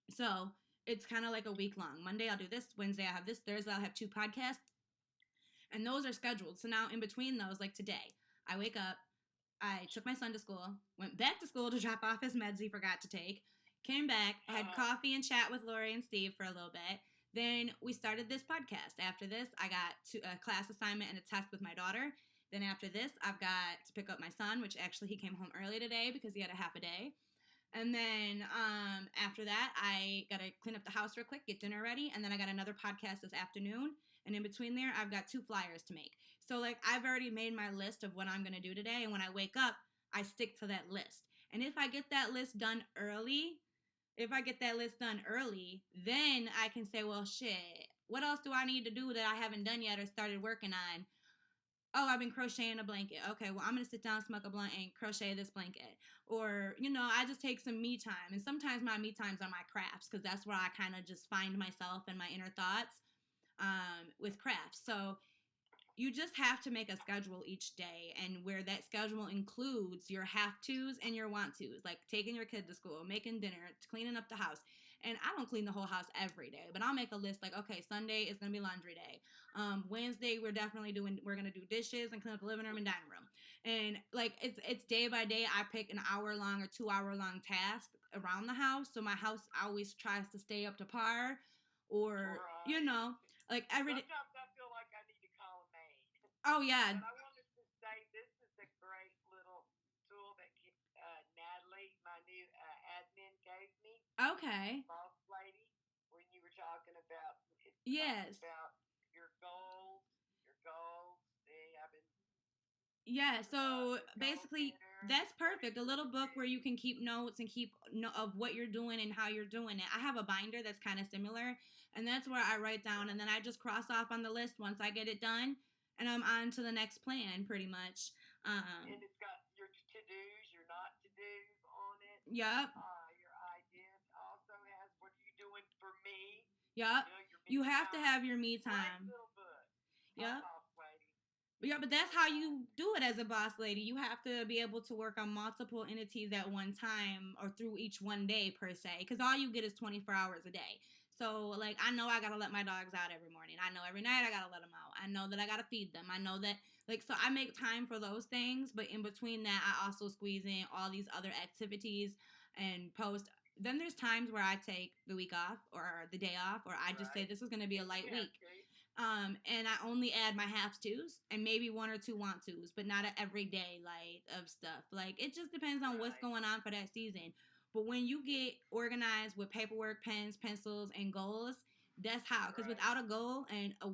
So it's kind of like a week long. Monday I'll do this, Wednesday I have this, Thursday I'll have 2 podcasts, and those are scheduled. So now in between those, like today, I wake up, I took my son to school, went back to school to drop off his meds he forgot to take, came back, had coffee and chat with Lori and Steve for a little bit. Then we started this podcast. After this, I got a class assignment and a test with my daughter. Then after this, I've got to pick up my son, which actually he came home early today because he had a half a day. And then after that, I got to clean up the house real quick, get dinner ready. And then I got another podcast this afternoon. And in between there, I've got 2 flyers to make. So like I've already made my list of what I'm going to do today. And when I wake up, I stick to that list. And if I get that list done early, then I can say, well, shit, what else do I need to do that I haven't done yet or started working on? Oh, I've been crocheting a blanket. Okay, well, I'm going to sit down, smoke a blunt, and crochet this blanket. Or, I just take some me time. And sometimes my me times are my crafts because that's where I kind of just find myself and my inner thoughts with crafts. So you just have to make a schedule each day, and where that schedule includes your have-tos and your want-tos, like taking your kid to school, making dinner, cleaning up the house. And I don't clean the whole house every day, but I'll make a list like, okay, Sunday is going to be laundry day. Wednesday, we're going to do dishes and clean up the living room and dining room. And like, it's day by day. I pick an hour-long or 2-hour-long task around the house. So my house always tries to stay up to par or, like every day. Sometimes I feel like I need to call a maid. Oh, yeah. But I wanted to say this is a great little tool that Natalie, my new admin, gave me. Okay. Boss lady, when you were talking about yes about your goals. See, I've been. Yeah. So basically, That's perfect. A little book where you can keep notes and keep of what you're doing and how you're doing it. I have a binder that's kind of similar, and that's where I write down, and then I just cross off on the list once I get it done, and I'm on to the next plan, pretty much. And it's got your to-dos, your not to-dos on it. Yep. Your ideas also has what are you doing for me. Yep. You have to have your me time. Great little book. Yep. Boss lady. Yeah, but that's how you do it as a boss lady. You have to be able to work on multiple entities at one time or through each one day per se, because all you get is 24 hours a day. So, like, I know I gotta let my dogs out every morning. I know every night I gotta let them out. I know that I gotta feed them. I know that, like, so I make time for those things, but in between that, I also squeeze in all these other activities and post. Then there's times where I take the week off or the day off, or I just say this is gonna be a light week. And I only add my have tos and maybe one or two want tos, but not an everyday light of stuff. Like, it just depends on what's going on for that season. But when you get organized with paperwork, pens, pencils, and goals, that's how. Because without a goal and a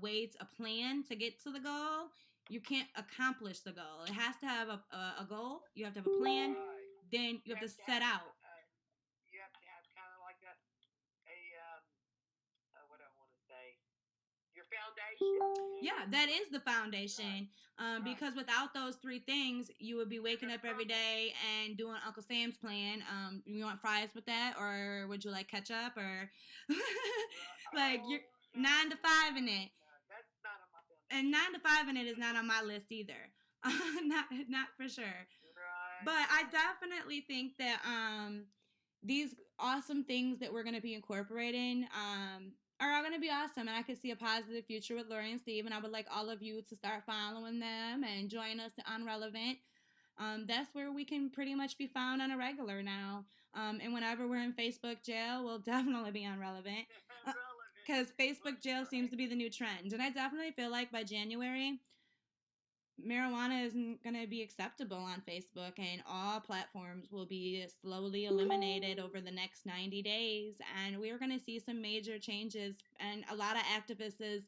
plan to get to the goal, you can't accomplish the goal. It has to have a goal. You have to have a plan. Then you have to set out. You have to have kind of like what do I want to say? Your foundation. Yeah, that is the foundation. Because without those three things, you would be waking up every day and doing Uncle Sam's plan. You want fries with that, or would you like ketchup, or like you're 9 to 5 in it? That's not on my foundation. And 9 to 5 in it is not on my list either. not for sure. Right. But I definitely think that these awesome things that we're going to be incorporating are going to be awesome, and I could see a positive future with Lori and Steve, and I would like all of you to start following them and join us on Relevant. That's where we can pretty much be found on a regular now, and whenever we're in Facebook jail, we'll definitely be on Relevant, because Facebook jail seems to be the new trend, and I definitely feel like by January, marijuana isn't going to be acceptable on Facebook, and all platforms will be slowly eliminated over the next 90 days. And we're going to see some major changes, and a lot of activists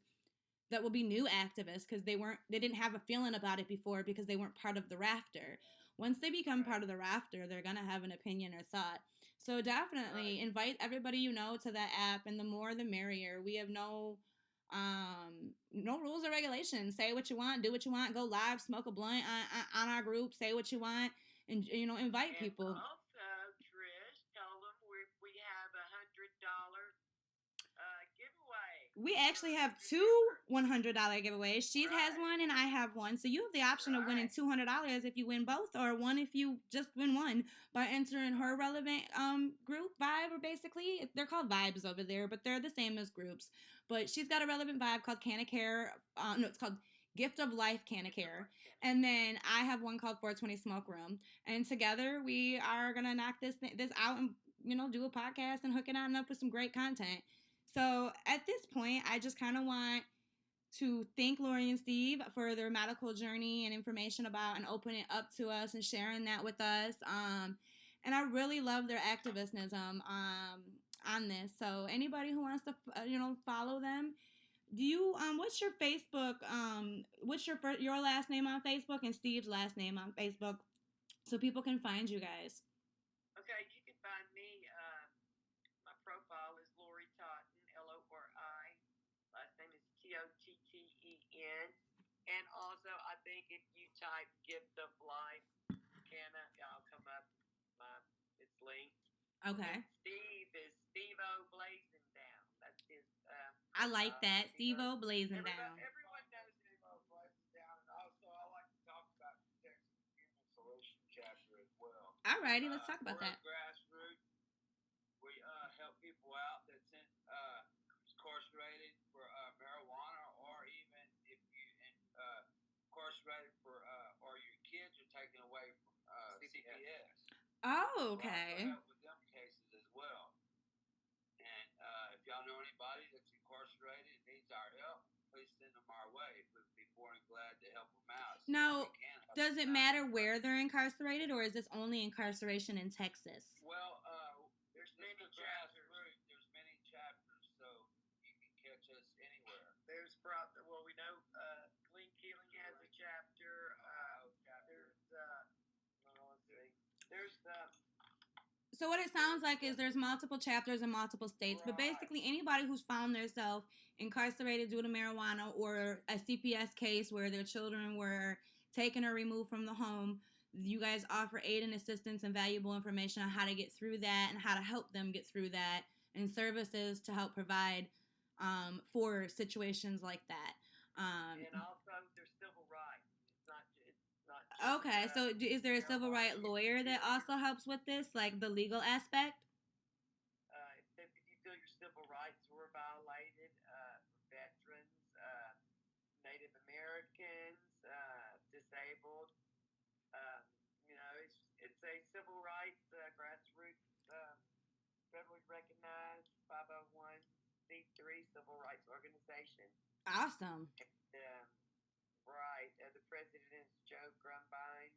that will be new activists because they didn't have a feeling about it before because they weren't part of the rafter. Once they become part of the rafter, they're going to have an opinion or thought. So definitely invite everybody you know to that app, and the more the merrier. We have no rules or regulations. Say what you want, do what you want, go live, smoke a blunt on our group, say what you want, and invite people. Also, Trish, tell them we have $100 giveaway. We actually have two $100 giveaways. She has one and I have one. So you have the option of winning $200 if you win both, or one if you just win one by entering her Relevant group vibe, or basically they're called vibes over there, but they're the same as groups. But she's got a Relevant vibe called Canna Care. It's called Gift of Life Canna Care. And then I have one called 420 Smoke Room. And together we are gonna knock this out and do a podcast and hook it on up with some great content. So at this point, I just kind of want to thank Lori and Steve for their medical journey and information about and opening it up to us and sharing that with us. And I really love their activism on this. So anybody who wants to, follow them, do you, what's your Facebook, what's your last name on Facebook and Steve's last name on Facebook so people can find you guys? Okay, you can find me, my profile is Lori Totten, Lori. Last name is Totten. And also, I think if you type Gift of Life, Canna, I'll come up. It's linked. Okay. And Steve is Steve-O Blazindown. That's his. I like that. Steve-O Blazindown. Everyone knows Steve-O Blazindown, and also I like to talk about the Texas Human Solution chapter as well. Alrighty, let's talk about that. Grassroots. We help people out that's incarcerated for marijuana, or even if you incarcerated for or your kids are taken away from CPS. Oh, okay. We help with them cases as well. And if y'all know anybody that's incarcerated and needs our help, please send them our way. We'd be more than glad to help them out. Now, does it matter where they're incarcerated, or is this only incarceration in Texas? Well, there's many chapters. There's many chapters, so you can catch us anywhere. There's we know Clean Killing has a chapter. There's So what it sounds like is there's multiple chapters in multiple states, but basically anybody who's found themselves incarcerated due to marijuana or a CPS case where their children were taken or removed from the home, you guys offer aid and assistance and valuable information on how to get through that and how to help them get through that, and services to help provide for situations like that. And also there's civil rights. It's not just, okay, so is there a civil rights lawyer that also helps with this, like the legal aspect? If you feel your civil rights were violated, veterans, Native Americans, disabled, it's a civil rights grassroots, federally recognized 501c3 civil rights organization. Awesome. And, right. The president is Joe Grumbine,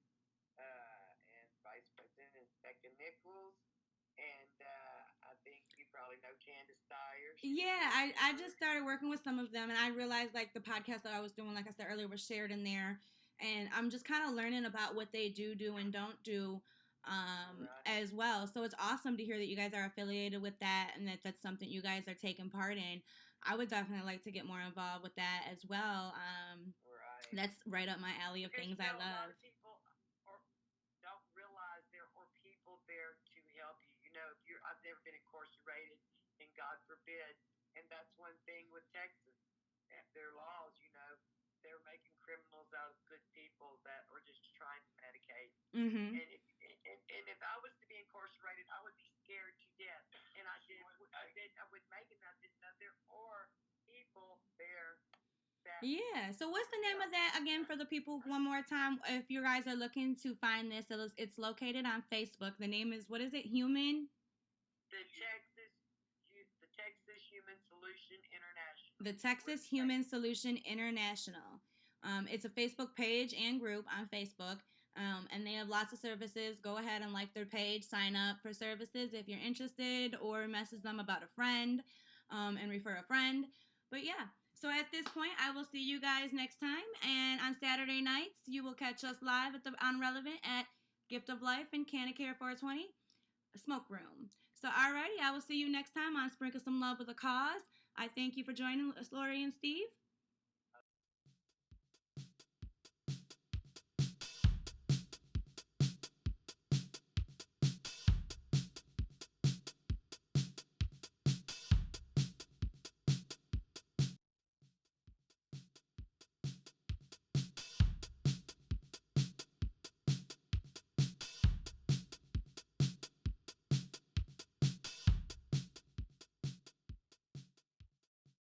and Vice President is Becca Nichols. And I think you probably know Candace Dyer. Yeah, I just started working with some of them, and I realized like the podcast that I was doing, like I said earlier, was shared in there, and I'm just kind of learning about what they do and don't do as well. So it's awesome to hear that you guys are affiliated with that and that that's something you guys are taking part in. I would definitely like to get more involved with that as well. That's right up my alley of things I love. A lot of people don't realize there are people there to help you. I've never been incarcerated, and God forbid. And that's one thing with Texas. Their laws, they're making criminals out of good people that are just trying to medicate. Mm-hmm. And if I was to be incarcerated, I would be scared to death. And I would make it. I didn't know there are people there. Yeah. So what's the name of that again for the people one more time? If you guys are looking to find this, it's located on Facebook. The name is, what is it? The Texas Human Solution International. The Texas Human Solution International. It's a Facebook page and group on Facebook. And they have lots of services. Go ahead and like their page, sign up for services if you're interested, or message them about a friend and refer a friend. But yeah, so at this point, I will see you guys next time. And on Saturday nights, you will catch us live on Relevant at Gift of Life and Canna Care 420 Smoke Room. So alrighty, I will see you next time on Sprinkle Some Love with a Cause. I thank you for joining us, Lori and Steve.